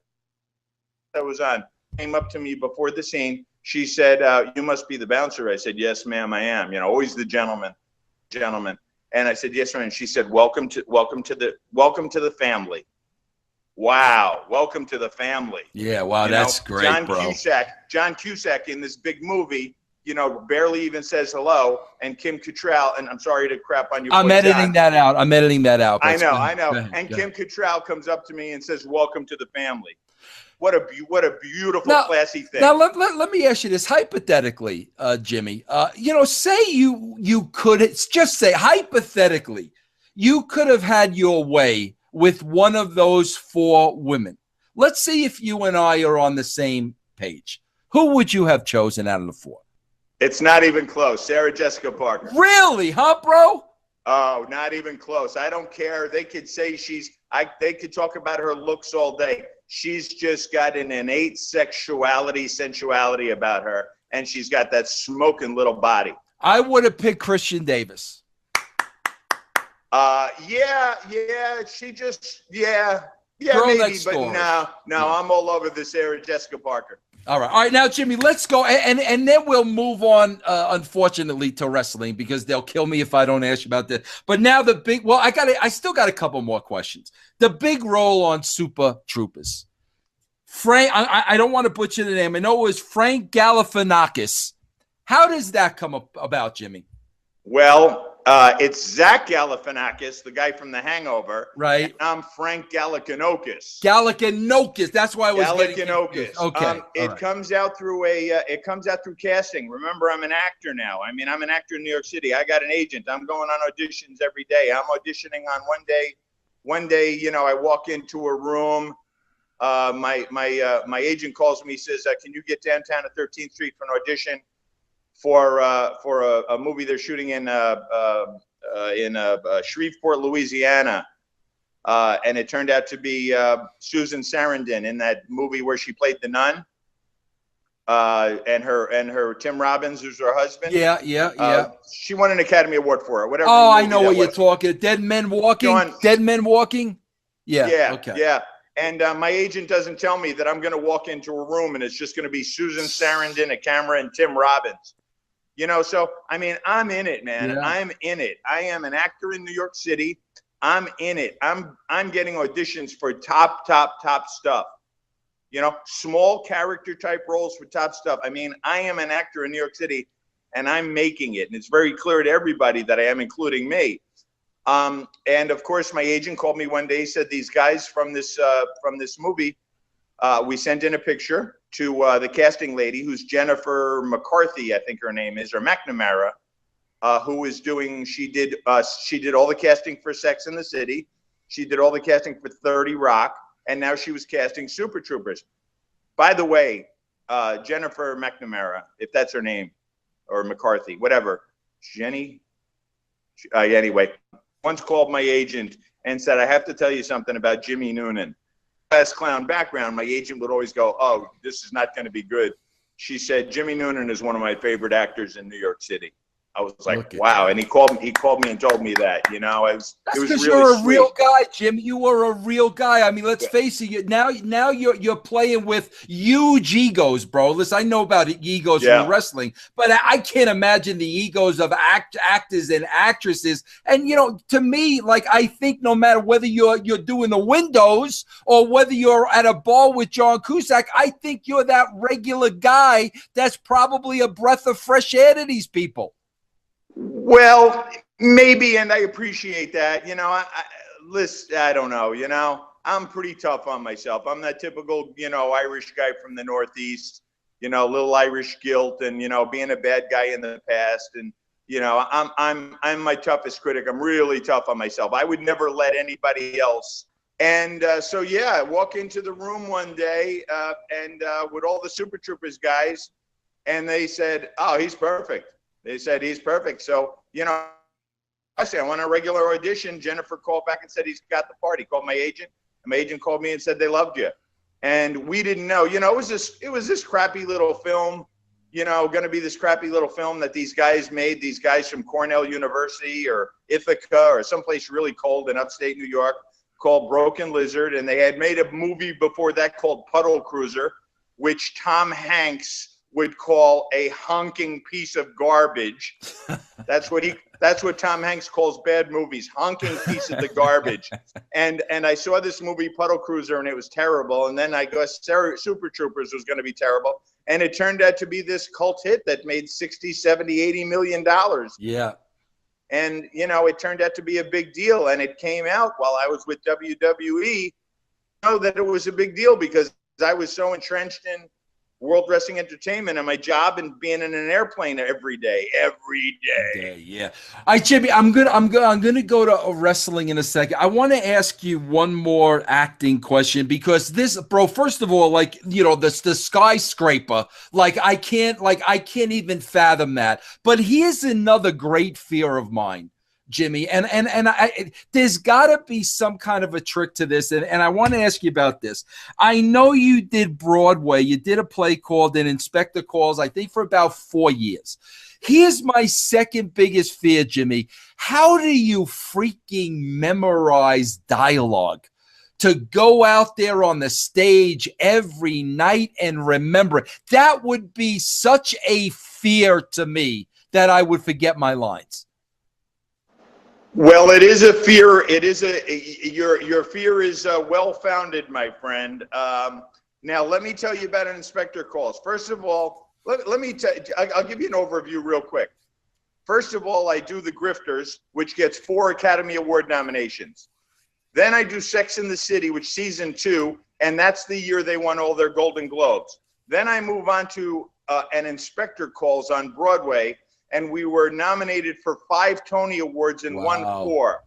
that was on, came up to me before the scene. She said, "You must be the bouncer." I said, "Yes, ma'am, I am. Always the gentleman. And I said, "Yes, ma'am." And she said, welcome to the family." Wow. Welcome to the family. Yeah. Wow. That's great, John Cusack in this big movie, barely even says hello. And Kim Cattrall, and I'm sorry to crap on you. I'm editing that out. I know. I know. And Kim Cattrall comes up to me and says, "Welcome to the family." What a beautiful, classy thing. Now let me ask you this hypothetically, Jimmy. Say you could just say hypothetically, you could have had your way with one of those four women. Let's see if you and I are on the same page. Who would you have chosen out of the four? It's not even close. Sarah Jessica Parker. Really, huh, bro? Oh, not even close. I don't care. They could say they could talk about her looks all day. She's just got an innate sensuality about her, and she's got that smoking little body. I would have picked Christian Davis. Yeah, maybe, but no, I'm all over the Sarah Jessica Parker. All right. Now, Jimmy, let's go, and then we'll move on, unfortunately, to wrestling, because they'll kill me if I don't ask you about this. But now I still got a couple more questions. The big role on Super Troopers. Frank, I don't want to butcher the name. I know it was Frank Galifianakis. How does that come about, Jimmy? Well, it's Zach Galifianakis, the guy from The Hangover. Right. And I'm Frank Galifianakis. That's why I was Galifianakis. Okay. It comes out through casting. Remember, I'm an actor now. I'm an actor in New York City. I got an agent. I'm going on auditions every day. I'm auditioning on one day, I walk into a room my agent calls me, says, "Can you get downtown at 13th Street for an audition for a movie they're shooting in Shreveport, Louisiana?" And it turned out to be Susan Sarandon in that movie where she played the nun. And her Tim Robbins, who's her husband. Yeah. She won an Academy Award for it. Whatever. Oh, I know what you're talking. Dead Men Walking. Dead Men Walking. Yeah. Okay. Yeah. And my agent doesn't tell me that I'm going to walk into a room and it's just going to be Susan Sarandon, a camera, and Tim Robbins. You know, so I mean, I'm in it, man. Yeah. I'm in it. I am an actor in New York City. I'm in it. I'm getting auditions for top stuff. You know, small character type roles for top stuff. I mean, I am an actor in New York City, and I'm making it. And it's very clear to everybody that I am, including me. And of course, my agent called me one day. He said, "These guys from this movie, we sent in a picture to the casting lady, who's Jennifer McCarthy, I think her name is, or McNamara, who is doing. She did all the casting for Sex and the City. She did all the casting for 30 Rock." And now she was casting Super Troopers. By the way, Jennifer McNamara, if that's her name, or McCarthy, whatever, Jenny. Anyway, once called my agent and said, "I have to tell you something about Jimmy Noonan." Class clown background, my agent would always go, "Oh, this is not going to be good." She said, "Jimmy Noonan is one of my favorite actors in New York City." I was like, wow. And he called me and told me that, you know, it was because really you're a sweet. real guy, Jim. You are a real guy. I mean, let's face it. Now you're playing with huge egos, bro. Listen, I know about egos from wrestling, but I can't imagine the egos of actors and actresses. And, you know, to me, like, I think no matter whether you're doing the windows or whether you're at a bar with John Cusack, I think you're that regular guy that's probably a breath of fresh air to these people. Well, maybe, and I appreciate that. You know, listen, I don't know. You know, I'm pretty tough on myself. I'm that typical, you know, Irish guy from the Northeast. You know, little Irish guilt, and you know, being a bad guy in the past, and you know, I'm my toughest critic. I'm really tough on myself. I would never let anybody else. And so yeah, I walk into the room one day, and with all the Super Troopers guys, and they said, "Oh, he's perfect." They said he's perfect. So, you know, I said, "I want a regular audition." Jennifer called back and said he's got the part. He called my agent. And my agent called me and said they loved you. And we didn't know. You know, it was this crappy little film, you know, going to be this crappy little film that these guys made, these guys from Cornell University or Ithaca or someplace really cold in upstate New York, called Broken Lizard. And they had made a movie before that called Puddle Cruiser, which Tom Hanks would call a honking piece of garbage. That's what Tom Hanks calls bad movies, honking piece of the garbage. And I saw this movie Puddle Cruiser, and it was terrible. And then I guess Super Troopers was going to be terrible. And it turned out to be this cult hit that made 60, 70, 80 million dollars. Yeah. And, you know, it turned out to be a big deal. And it came out while I was with WWE. You know that it was a big deal because I was so entrenched in World Wrestling Entertainment and my job and being in an airplane every day. Yeah. All right, Jimmy, I'm gonna go to wrestling in a second. I want to ask you one more acting question because this, bro, first of all, like, you know, the skyscraper, like I can't even fathom that. But here's another great fear of mine, Jimmy, and there's got to be some kind of a trick to this, and I want to ask you about this. I know you did Broadway. You did a play called An Inspector Calls, I think, for about 4 years. Here's my second biggest fear, Jimmy. How do you freaking memorize dialogue to go out there on the stage every night and remember it? That would be such a fear to me that I would forget my lines. Well, it is a fear. It is your fear is well-founded, my friend. Now, let me tell you about An Inspector Calls. First of all, let me I'll give you an overview real quick. First of all, I do The Grifters, which gets 4 Academy Award nominations. Then I do Sex and the City, which season 2, and that's the year they won all their Golden Globes. Then I move on to An Inspector Calls on Broadway, and we were nominated for 5 Tony Awards and won 4.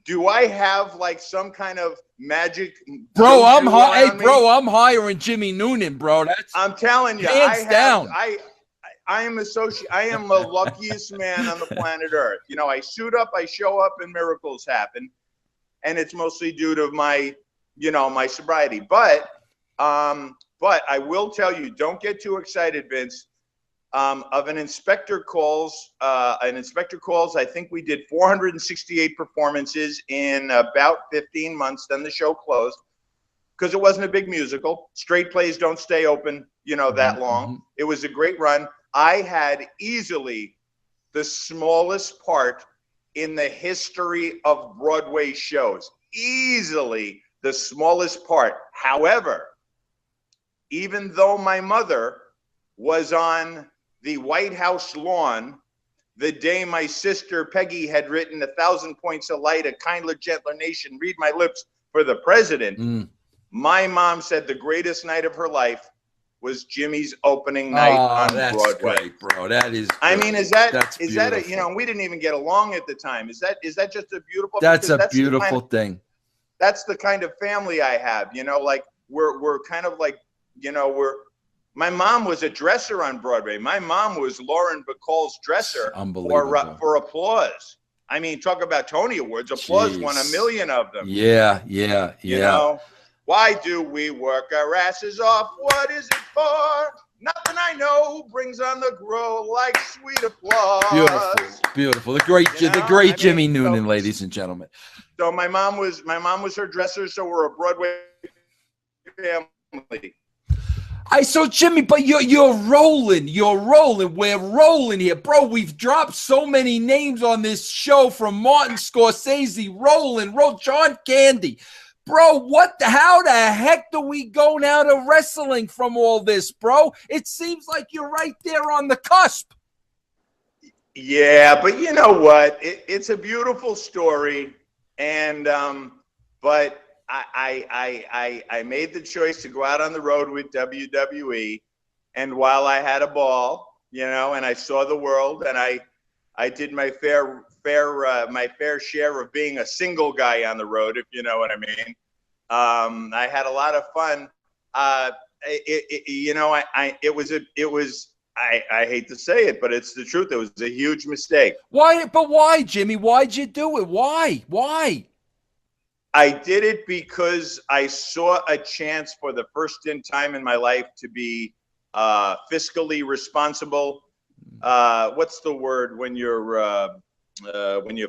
Do I have like some kind of magic? Bro, I'm high. Hey, bro, I'm higher than Jimmy Noonan, bro. That's I'm telling you, hands down. I am the luckiest man on the planet Earth. You know, I suit up, I show up, and miracles happen, and it's mostly due to my, you know, my sobriety. But I will tell you, don't get too excited, Vince. Of an inspector calls, I think we did 468 performances in about 15 months. Then the show closed because it wasn't a big musical. Straight plays don't stay open, you know, that long. It was a great run. I had easily the smallest part in the history of Broadway shows. Easily the smallest part. However, even though my mother was on the White House lawn the day my sister Peggy had written 1,000 Points of Light, A Kindler, Gentler Nation, Read My Lips for the President, my mom said the greatest night of her life was Jimmy's opening night on Broadway. Great, bro. That is. I mean, is that a, you know? We didn't even get along at the time. Is that just a beautiful? That's a beautiful thing. That's the kind of family I have. You know, like we're kind of like, you know, my mom was a dresser on Broadway. My mom was Lauren Bacall's dresser for Applause. I mean, talk about Tony Awards. Applause won 1 million of them. Yeah. You know, why do we work our asses off? What is it for? Nothing I know brings on the glow like sweet applause. Beautiful. The great Jimmy Noonan, ladies and gentlemen. So my mom was her dresser. So we're a Broadway family. So Jimmy, but you're rolling. We're rolling here, bro. We've dropped so many names on this show, from Martin Scorsese, John Candy, bro. How the heck do we go now to wrestling from all this, bro? It seems like you're right there on the cusp. Yeah, but you know what? It's a beautiful story, and but I made the choice to go out on the road with WWE, and while I had a ball, you know, and I saw the world, and I did my fair share of being a single guy on the road, if you know what I mean. I had a lot of fun. You know, I hate to say it, but it's the truth. It was a huge mistake. Why? But why, Jimmy? Why'd you do it? Why? I did it because I saw a chance for the first time in my life to be fiscally responsible. What's the word when you're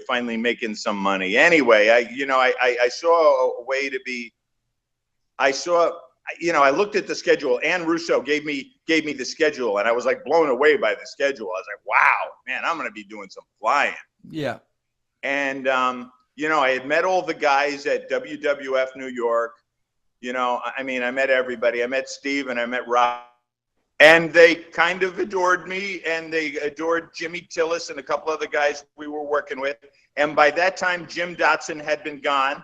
finally making some money? Anyway, I saw a way to be. I looked at the schedule. Ann Russo gave me the schedule, and I was like blown away by the schedule. I was like, wow, man, I'm going to be doing some flying. Yeah. And I had met all the guys at WWF New York. You know, I mean, I met everybody. I met Steve and I met Rob. And they kind of adored me, and they adored Jimmy Tillis and a couple other guys we were working with. And by that time, Jim Dotson had been gone.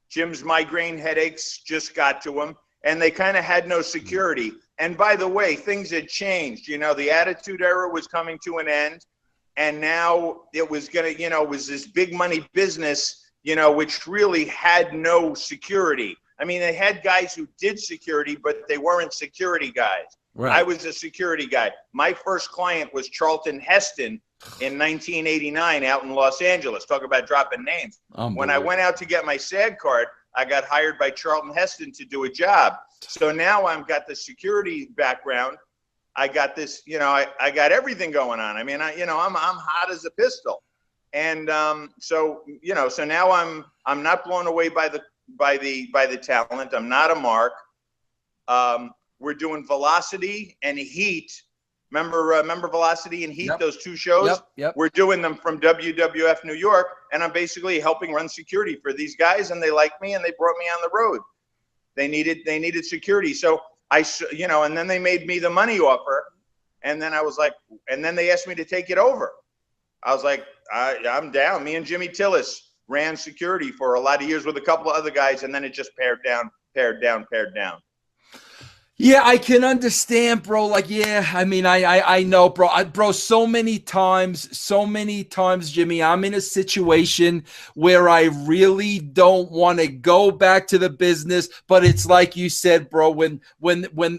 Jim's migraine headaches just got to him, and they kind of had no security. And by the way, things had changed. You know, the Attitude Era was coming to an end. And now it was going to, it was this big money business, which really had no security. I mean, they had guys who did security, but they weren't security guys. Right. I was a security guy. My first client was Charlton Heston in 1989 out in Los Angeles. Talk about dropping names. When I went out to get my SAG card, I got hired by Charlton Heston to do a job. So now I've got the security background. I got this, I got everything going on. I mean, I'm hot as a pistol. And so now I'm not blown away by the talent. I'm not a mark. We're doing Velocity and Heat. Remember Velocity and Heat, yep. Those two shows? Yep. We're doing them from WWF New York, and I'm basically helping run security for these guys, and they like me, and they brought me on the road. They needed security. So and then they made me the money offer, and then I was like, and then they asked me to take it over. I was like, I'm down. Me and Jimmy Tillis ran security for a lot of years with a couple of other guys, and then it just pared down. Yeah, I can understand, bro. Like, yeah, I mean, I know, bro. Bro, so many times, Jimmy, I'm in a situation where I really don't want to go back to the business, but it's like you said, bro, when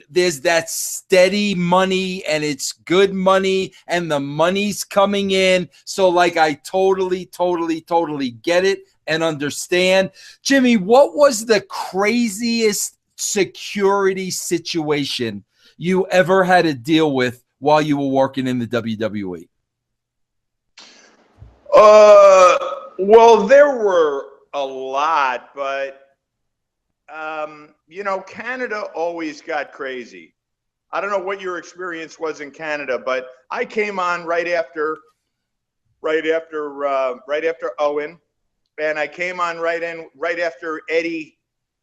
there's that steady money and it's good money and the money's coming in. So like I totally get it and understand. Jimmy, what was the craziest security situation you ever had to deal with while you were working in the WWE? Well, there were a lot, but you know, Canada always got crazy. I don't know what your experience was in Canada, but I came on right after Owen, and I came on right after Eddie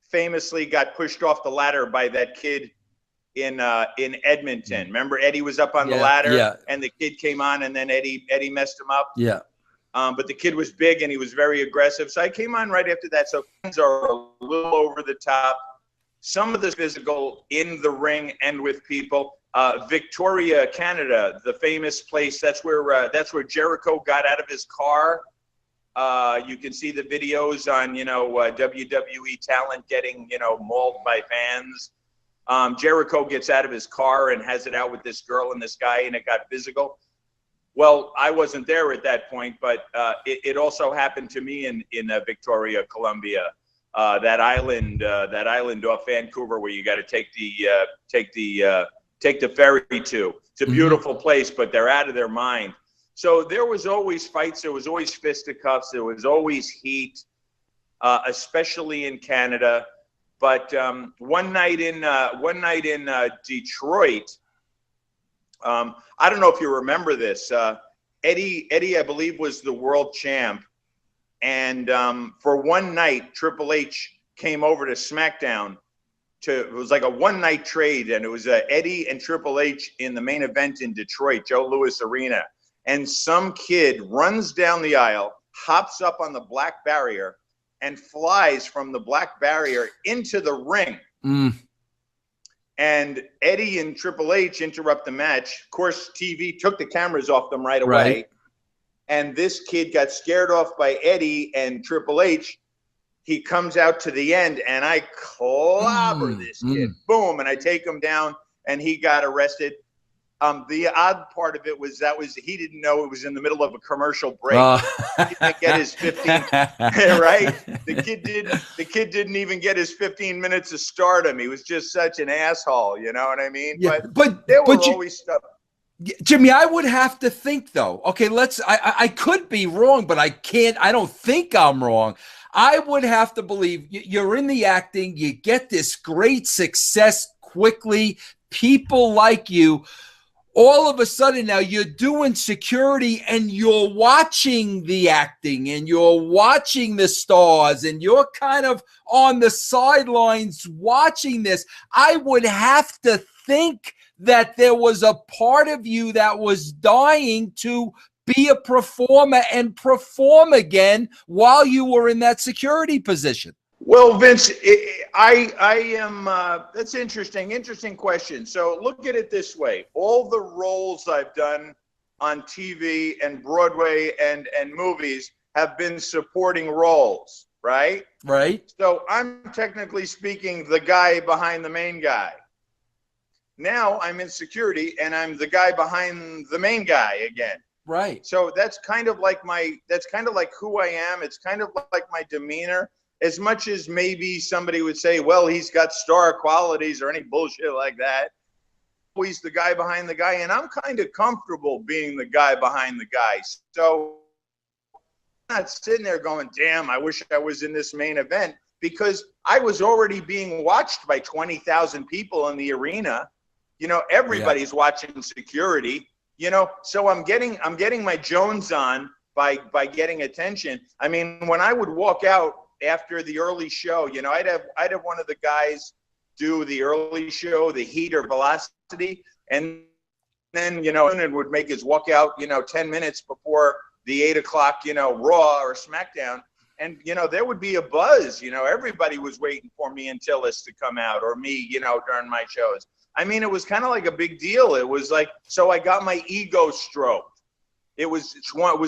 famously got pushed off the ladder by that kid in Edmonton. Remember, Eddie was up on the ladder, and the kid came on, and then Eddie messed him up. Yeah. But the kid was big and he was very aggressive. So I came on right after that. So things are a little over the top. Some of the physical in the ring and with people. Victoria, Canada, the famous place. That's where Jericho got out of his car. You can see the videos on, WWE talent getting, mauled by fans. Jericho gets out of his car and has it out with this girl and this guy, and it got physical. Well, I wasn't there at that point, but it also happened to me in Victoria, Columbia, that island off Vancouver where you got to take the ferry to. It's a beautiful place, but they're out of their mind. So there was always fights. There was always fisticuffs. There was always heat, especially in Canada. But one night in Detroit, I don't know if you remember this. Eddie, I believe, was the world champ, and for one night, Triple H came over to SmackDown. It was like a one-night trade, and it was Eddie and Triple H in the main event in Detroit, Joe Louis Arena. And some kid runs down the aisle, hops up on the black barrier, and flies from the black barrier into the ring. And Eddie and Triple H interrupt the match. Of course, TV took the cameras off them right away. Right. And this kid got scared off by Eddie and Triple H. He comes out to the end, and I clobber this kid. Boom, and I take him down, and he got arrested. The odd part of it was he didn't know it was in the middle of a commercial break. He didn't get his 15, right? The kid didn't even get his 15 minutes of stardom. He was just such an asshole, you know what I mean? Yeah, but there were always stuff. Jimmy, I would have to think though. Okay, I could be wrong, but I don't think I'm wrong. I would have to believe you're in the acting, you get this great success quickly, people like you. All of a sudden now you're doing security and you're watching the acting and you're watching the stars and you're kind of on the sidelines watching this. I would have to think that there was a part of you that was dying to be a performer and perform again while you were in that security position. Well, Vince, I am. That's interesting. Interesting question. So look at it this way: all the roles I've done on TV and Broadway and movies have been supporting roles, right? Right. So I'm technically speaking the guy behind the main guy. Now I'm in security and I'm the guy behind the main guy again. Right. So that's kind of like who I am. It's kind of like my demeanor. As much as maybe somebody would say, well, he's got star qualities or any bullshit like that. Always the guy behind the guy. And I'm kind of comfortable being the guy behind the guy. So I'm not sitting there going, damn, I wish I was in this main event, because I was already being watched by 20,000 people in the arena. You know, everybody's watching security, you know, so I'm getting my Jones on by getting attention. I mean, when I would walk out after the early show, you know, I'd have one of the guys do the early show, the heat or velocity, and then, you know, Noonan would make his walkout, you know, 10 minutes before the 8 o'clock, you know, Raw or SmackDown. and you know, there would be a buzz. You know, everybody was waiting for me and Tillis to come out, or me, you know, during my shows. I mean, it was kind of like a big deal. It was like, so I got my ego stroked. It was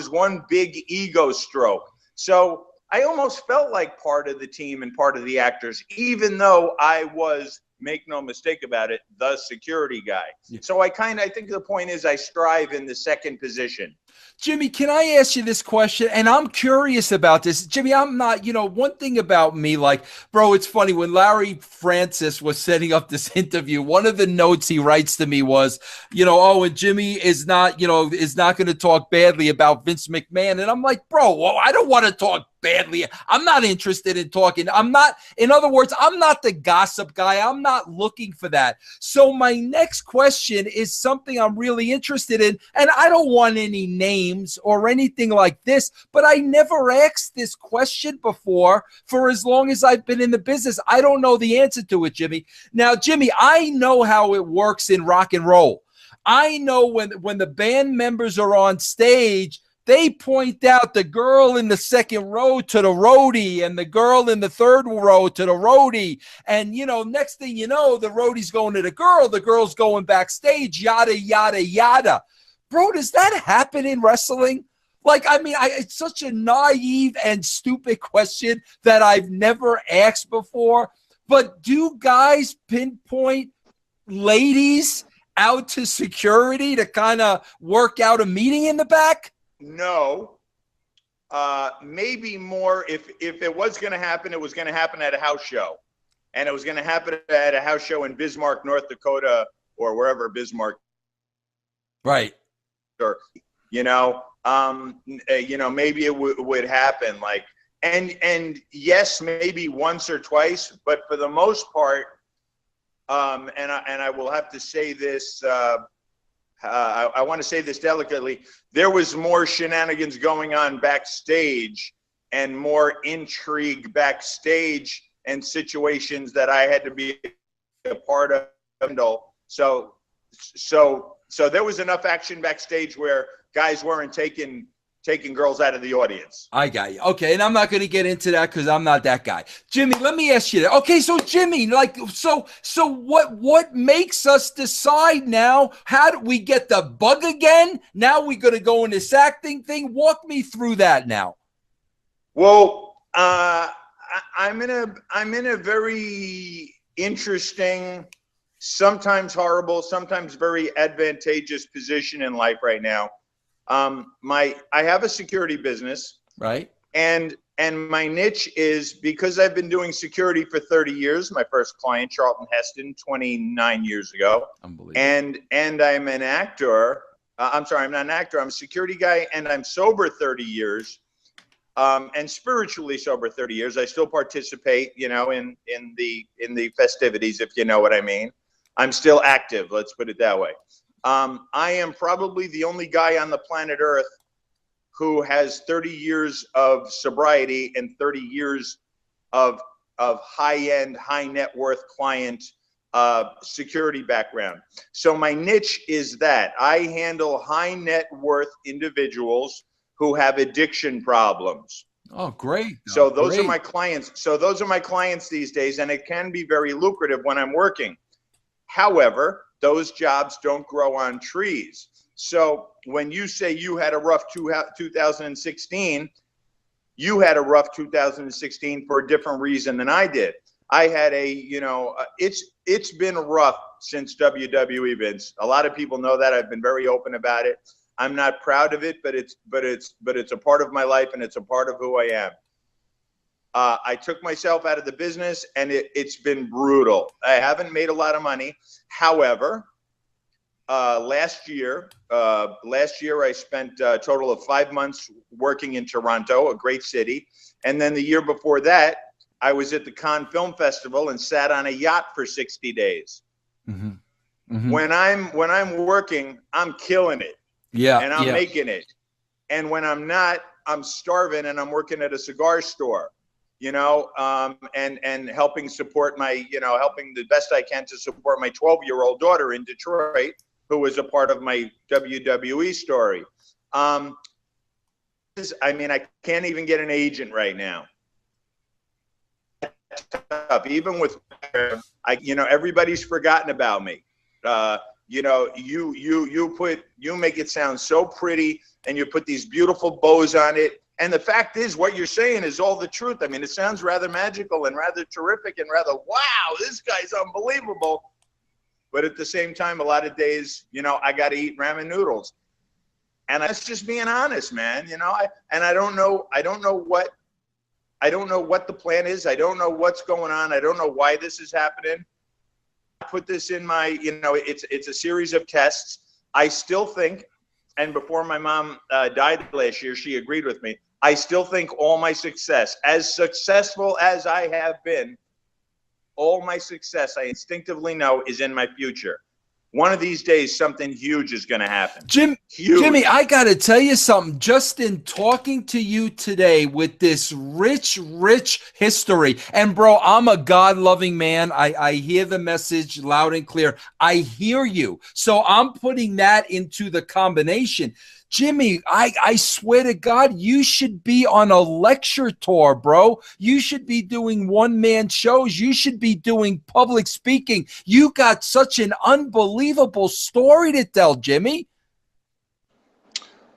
one big ego stroke. So I almost felt like part of the team and part of the actors, even though I was, make no mistake about it, the security guy. Yeah. So I think the point is I strive in the second position. Jimmy, can I ask you this question? And I'm curious about this. Jimmy, I'm not, you know, one thing about me, like, bro, it's funny. When Larry Francis was setting up this interview, one of the notes he writes to me was, you know, oh, and Jimmy is not going to talk badly about Vince McMahon. And I'm like, bro, well, I don't want to talk badly. I'm not interested in talking. In other words, I'm not the gossip guy. I'm not looking for that. So my next question is something I'm really interested in, and I don't want any names or anything like this, but I never asked this question before for as long as I've been in the business. I don't know the answer to it, Jimmy. Now, Jimmy, I know how it works in rock and roll. I know when the band members are on stage, they point out the girl in the second row to the roadie and the girl in the third row to the roadie. And, you know, next thing you know, the roadie's going to the girl's going backstage, yada, yada, yada. Bro, does that happen in wrestling? Like, I mean, it's such a naive and stupid question that I've never asked before. But do guys pinpoint ladies out to security to kind of work out a meeting in the back? No, maybe more. If it was going to happen, it was going to happen at a house show, and it was going to happen at a house show in Bismarck, North Dakota, or wherever Bismarck. Right. Or, you know, maybe it would happen. Like, and yes, maybe once or twice, but for the most part, and I will have to say this. I want to say this delicately. There was more shenanigans going on backstage and more intrigue backstage and situations that I had to be a part of. So there was enough action backstage where guys weren't taking girls out of the audience. I got you. Okay, and I'm not going to get into that because I'm not that guy. Jimmy, let me ask you that. Okay, so Jimmy, like, so what makes us decide now? How do we get the bug again? Now we're going to go in this acting thing. Walk me through that now. Well, I'm in a very interesting, sometimes horrible, sometimes very advantageous position in life right now. I have a security business, right? And my niche is, because I've been doing security for 30 years. My first client, Charlton Heston, 29 years ago. Unbelievable. And I'm an actor. I'm sorry, I'm not an actor. I'm a security guy, and I'm sober 30 years, and spiritually sober 30 years. I still participate, you know, in the festivities, if you know what I mean. I'm still active. Let's put it that way. I am probably the only guy on the planet Earth who has 30 years of sobriety and 30 years of high-end, high net worth client security background. So my niche is that I handle high net worth individuals who have addiction problems. Oh, great. So those are my clients. So those are my clients these days, and it can be very lucrative when I'm working. However, those jobs don't grow on trees. So when you say you had a rough 2016, you had a rough 2016 for a different reason than I did. I had it's been rough since WWE, Vince. A lot of people know that. I've been very open about it. I'm not proud of it, but it's a part of my life, and it's a part of who I am. I took myself out of the business, and it's been brutal. I haven't made a lot of money. However, last year I spent a total of 5 months working in Toronto, a great city. And then the year before that, I was at the Cannes Film Festival and sat on a yacht for 60 days. Mm-hmm. Mm-hmm. When I'm working, I'm killing it. Yeah. And I'm making it. And when I'm not, I'm starving and I'm working at a cigar store. You know, and helping support helping the best I can to support my 12-year-old daughter in Detroit, who was a part of my WWE story. I mean, I can't even get an agent right now. Even with, everybody's forgotten about me. You make it sound so pretty, and you put these beautiful bows on it. And the fact is, what you're saying is all the truth. I mean, it sounds rather magical and rather terrific and rather, wow, this guy's unbelievable. But at the same time, a lot of days, I got to eat ramen noodles. And that's just being honest, man. I don't know what the plan is. I don't know what's going on. I don't know why this is happening. I put this in my, it's a series of tests. I still think, and before my mom died last year, she agreed with me. I still think all my success, as successful as I have been, all my success, I instinctively know, is in my future. One of these days, something huge is going to happen. Jimmy, I got to tell you something. Just in talking to you today with this rich history, and bro, I'm a God-loving man. I hear the message loud and clear. I hear you. So I'm putting that into the combination. Jimmy, I swear to God, you should be on a lecture tour, bro. You should be doing one-man shows. You should be doing public speaking. You got such an unbelievable story to tell, Jimmy.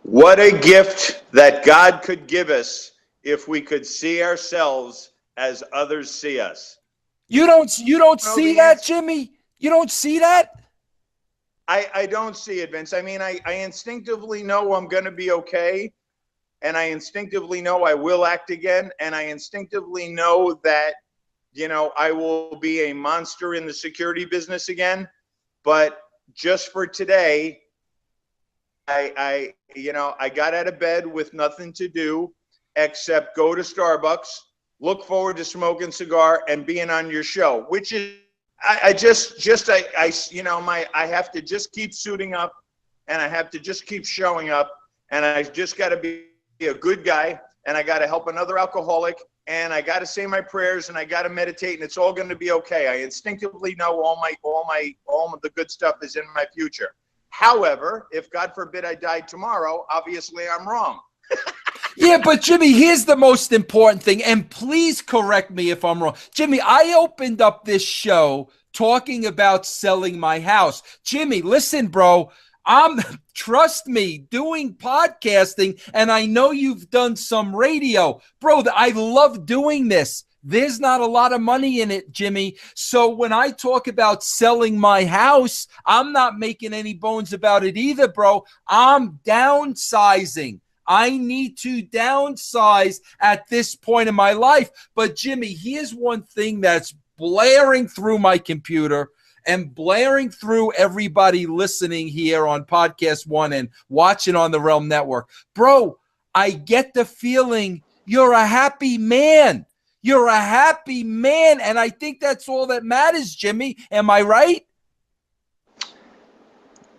What a gift that God could give us if we could see ourselves as others see us. You don't see that, Jimmy? You don't see that? I don't see it, Vince. I mean, I instinctively know I'm going to be okay. And I instinctively know I will act again. And I instinctively know that, I will be a monster in the security business again. But just for today, I got out of bed with nothing to do except go to Starbucks, look forward to smoking cigar and being on your show, which is, I have to just keep suiting up, and I have to just keep showing up, and I just got to be a good guy, and I got to help another alcoholic, and I got to say my prayers, and I got to meditate, and it's all going to be okay. I instinctively know all of the good stuff is in my future. However, if God forbid I died tomorrow, obviously I'm wrong. Yeah, but Jimmy, here's the most important thing, and please correct me if I'm wrong. Jimmy, I opened up this show talking about selling my house. Jimmy, listen, bro, trust me, doing podcasting, and I know you've done some radio. Bro, I love doing this. There's not a lot of money in it, Jimmy. So when I talk about selling my house, I'm not making any bones about it either, bro. I'm downsizing. I need to downsize at this point in my life. But Jimmy, here's one thing that's blaring through my computer and blaring through everybody listening here on Podcast One and watching on the Realm Network. Bro, I get the feeling you're a happy man. You're a happy man, and I think that's all that matters, Jimmy. Am I right?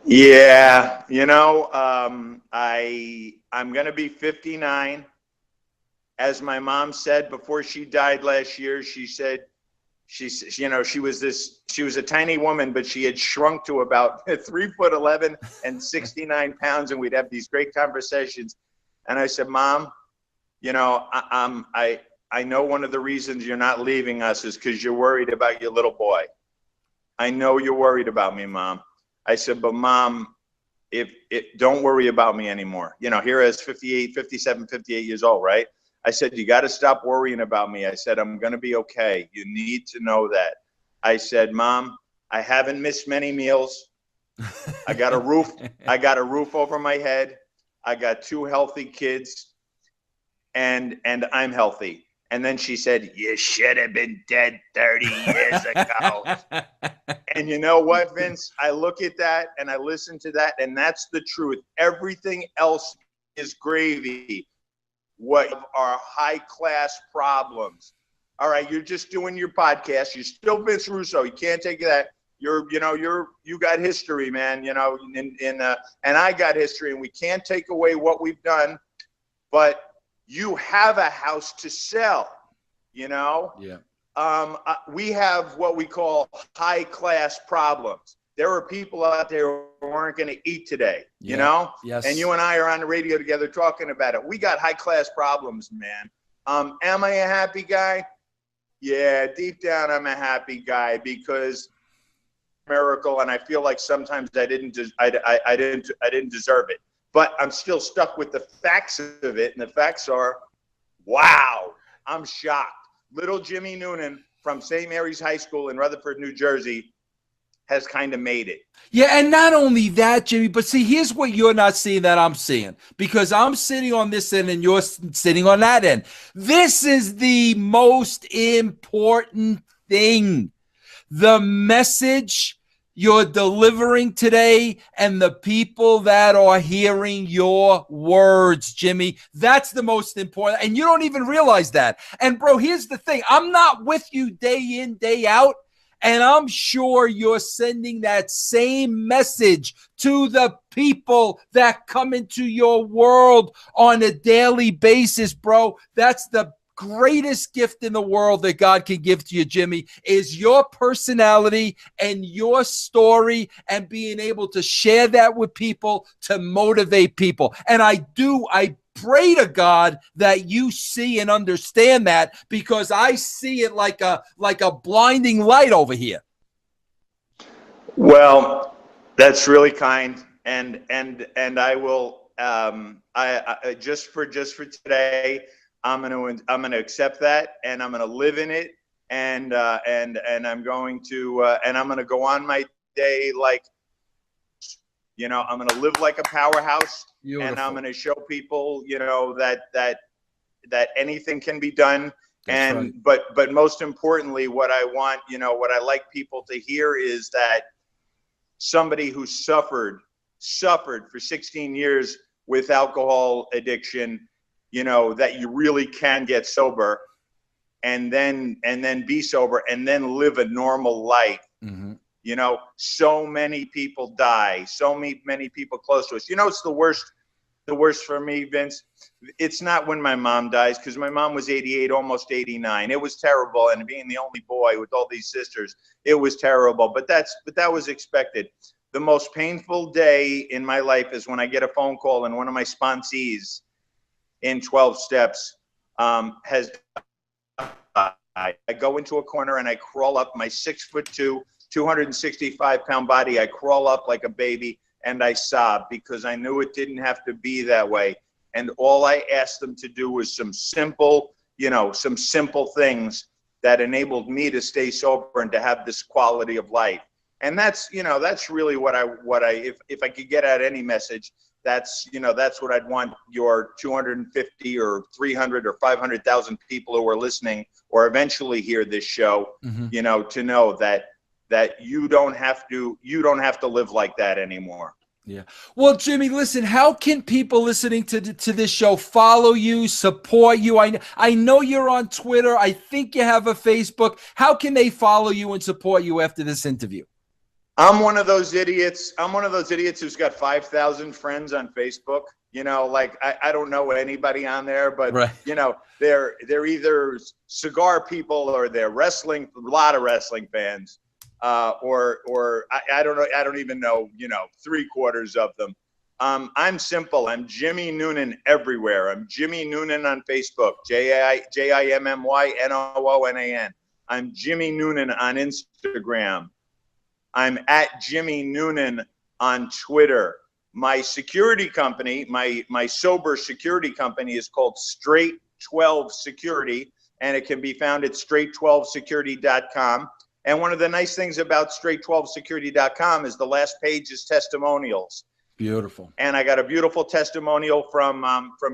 Yeah, I'm going to be 59. As my mom said before she died last year, she said, she was a tiny woman, but she had shrunk to about 3'11" and 69 pounds, and we'd have these great conversations. And I said, Mom, I know one of the reasons you're not leaving us is because you're worried about your little boy. I know you're worried about me, Mom. I said, but Mom, don't worry about me anymore. Here I was 57, 58 years old, right? I said, you got to stop worrying about me. I said, I'm going to be okay. You need to know that. I said, Mom, I haven't missed many meals. I got a roof. I got a roof over my head. I got 2 healthy kids, and I'm healthy. And then she said, you should have been dead 30 years ago. And you know what, Vince? I look at that and I listen to that, and that's the truth. Everything else is gravy. What are high-class problems? All right, you're just doing your podcast. You're still Vince Russo. You can't take that. You got history, man. And I got history, and we can't take away what we've done. But you have a house to sell, Yeah. We have what we call high-class problems. there are people out there who aren't going to eat today, you Yeah. know? Yes. And you and I are on the radio together talking about it. We got high-class problems, man. Am I a happy guy? Yeah, deep down, I'm a happy guy because miracle, and I feel like sometimes I didn't deserve it. But I'm still stuck with the facts of it, and the facts are, wow, I'm shocked. Little Jimmy Noonan from St. Mary's High School in Rutherford, New Jersey, has kind of made it. Yeah, and not only that, Jimmy, but see, here's what you're not seeing that I'm seeing, because I'm sitting on this end and you're sitting on that end. This is the most important thing. The message you're delivering today and the people that are hearing your words, Jimmy, that's the most important. And you don't even realize that. And bro, here's the thing. I'm not with you day in, day out. And I'm sure you're sending that same message to the people that come into your world on a daily basis, bro. That's the greatest gift in the world that God can give to you, Jimmy, is your personality and your story and being able to share that with people to motivate people. And I pray to God that you see and understand that, because I see it like a blinding light over here. Well, that's really kind, and I will I just for today, I'm gonna accept that, and I'm gonna live in it, and I'm going to and I'm gonna go on my day like, you know, I'm gonna live like a powerhouse. Beautiful. And I'm going to show people, you know, that anything can be done. That's and right. But most importantly, what I want, you know, what I like people to hear is that somebody who suffered for 16 years with alcohol addiction, you know, that you really can get sober and then be sober and then live a normal life. Mm-hmm. You know, so many people die, so many people close to us. You know, it's the worst for me, Vince. It's not when my mom dies, because my mom was 88, almost 89. It was terrible. And being the only boy with all these sisters, it was terrible. But that was expected. The most painful day in my life is when I get a phone call and one of my sponsees in 12 steps has I go into a corner and I crawl up, my 6'2", 265-pound body. I crawl up like a baby and I sob, because I knew it didn't have to be that way. And all I asked them to do was some simple things that enabled me to stay sober and to have this quality of life. And that's, you know, that's really what I if I could get out any message, that's, you know, that's what I'd want your 250 or 300 or 500,000 people who are listening or eventually hear this show, mm-hmm. you know, to know that you don't have to live like that anymore. Yeah. Well, Jimmy, listen, how can people listening to this show follow you, support you? I know you're on Twitter. I think you have a Facebook. How can they follow you and support you after this interview? I'm one of those idiots who's got 5,000 friends on Facebook. You know, like I don't know anybody on there, but right. You know, they're either cigar people or they're wrestling, a lot of wrestling fans. Or I don't know. I don't even know, you know, 3/4 of them. I'm simple. I'm Jimmy Noonan everywhere. I'm Jimmy Noonan on Facebook, JIMMYNOONAN. I'm Jimmy Noonan on Instagram. I'm at Jimmy Noonan on Twitter. My security company, my sober security company is called Straight 12 Security, and it can be found at straight12security.com. And one of the nice things about straight12security.com is the last page is testimonials. Beautiful. And I got a beautiful testimonial from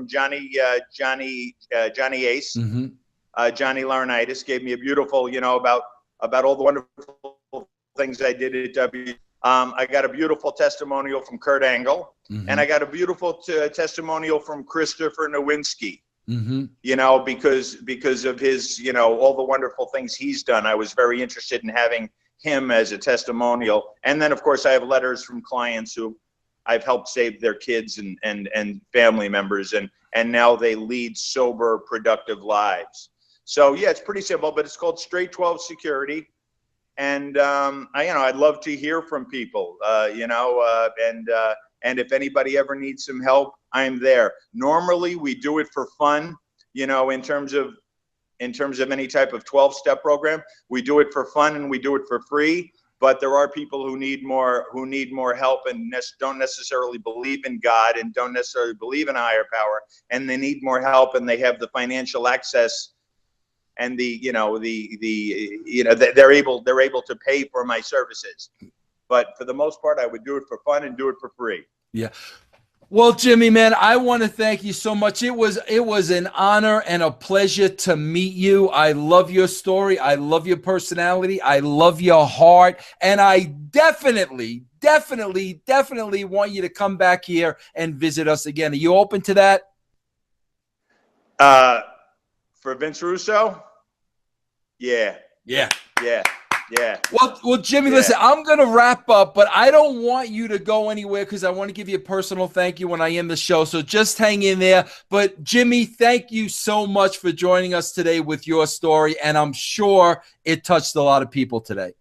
Johnny Ace. Mm-hmm. Johnny Laurinaitis gave me a beautiful, you know, about all the wonderful things I did at W. I got a beautiful testimonial from Kurt Angle, mm-hmm. and I got a beautiful testimonial from Christopher Nowinski. Mm-hmm. You know, because of his, you know, all the wonderful things he's done. I was very interested in having him as a testimonial. And then, of course, I have letters from clients who I've helped save their kids and family members, and now they lead sober, productive lives. So, yeah, it's pretty simple, but it's called Straight 12 Security. And I'd love to hear from people, and if anybody ever needs some help, I'm there. Normally we do it for fun, in terms of any type of 12-step program. We do it for fun and we do it for free. But there are people who need more help and don't necessarily believe in God and don't necessarily believe in a higher power, and they need more help, and they have the financial access and they're able to pay for my services. But for the most part, I would do it for fun and do it for free. Yeah. Well, Jimmy, man, I want to thank you so much. It was an honor and a pleasure to meet you. I love your story. I love your personality. I love your heart. And I definitely want you to come back here and visit us again. Are you open to that? For Vince Russo? Yeah. Well, Jimmy, listen, I'm going to wrap up, but I don't want you to go anywhere because I want to give you a personal thank you when I end the show. So just hang in there. But Jimmy, thank you so much for joining us today with your story. And I'm sure it touched a lot of people today.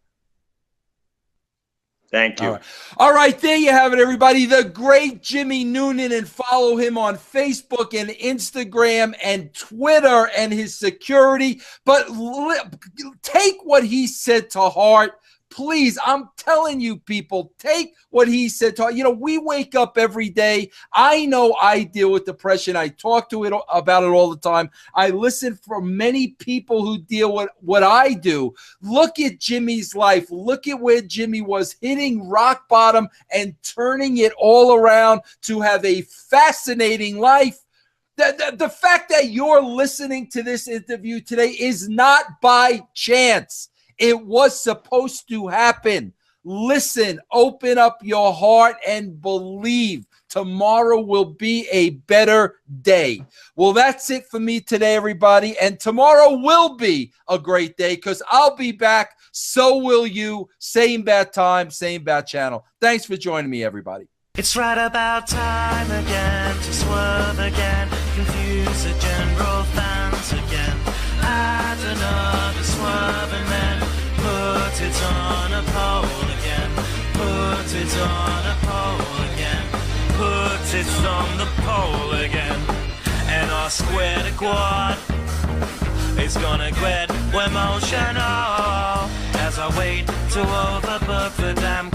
Thank you. All right, there you have it, everybody. The great Jimmy Noonan, and follow him on Facebook and Instagram and Twitter and his security. But take what he said to heart. Please, I'm telling you, people, take what he said to heart. We wake up every day. I know I deal with depression. I talk to it about it all the time. I listen from many people who deal with what I do. Look at Jimmy's life. Look at where Jimmy was, hitting rock bottom and turning it all around to have a fascinating life. The fact that you're listening to this interview today is not by chance. It was supposed to happen. Listen, open up your heart and believe tomorrow will be a better day. Well, that's it for me today, everybody. And tomorrow will be a great day because I'll be back. So will you. Same bad time, same bad channel. Thanks for joining me, everybody. It's right about time again to swerve again, confuse the general fans again. Add another swerve and then put it on a pole again. Put it on a pole again. Put it on the pole again. And our square to quad is gonna get emotional as I wait to overbook the damn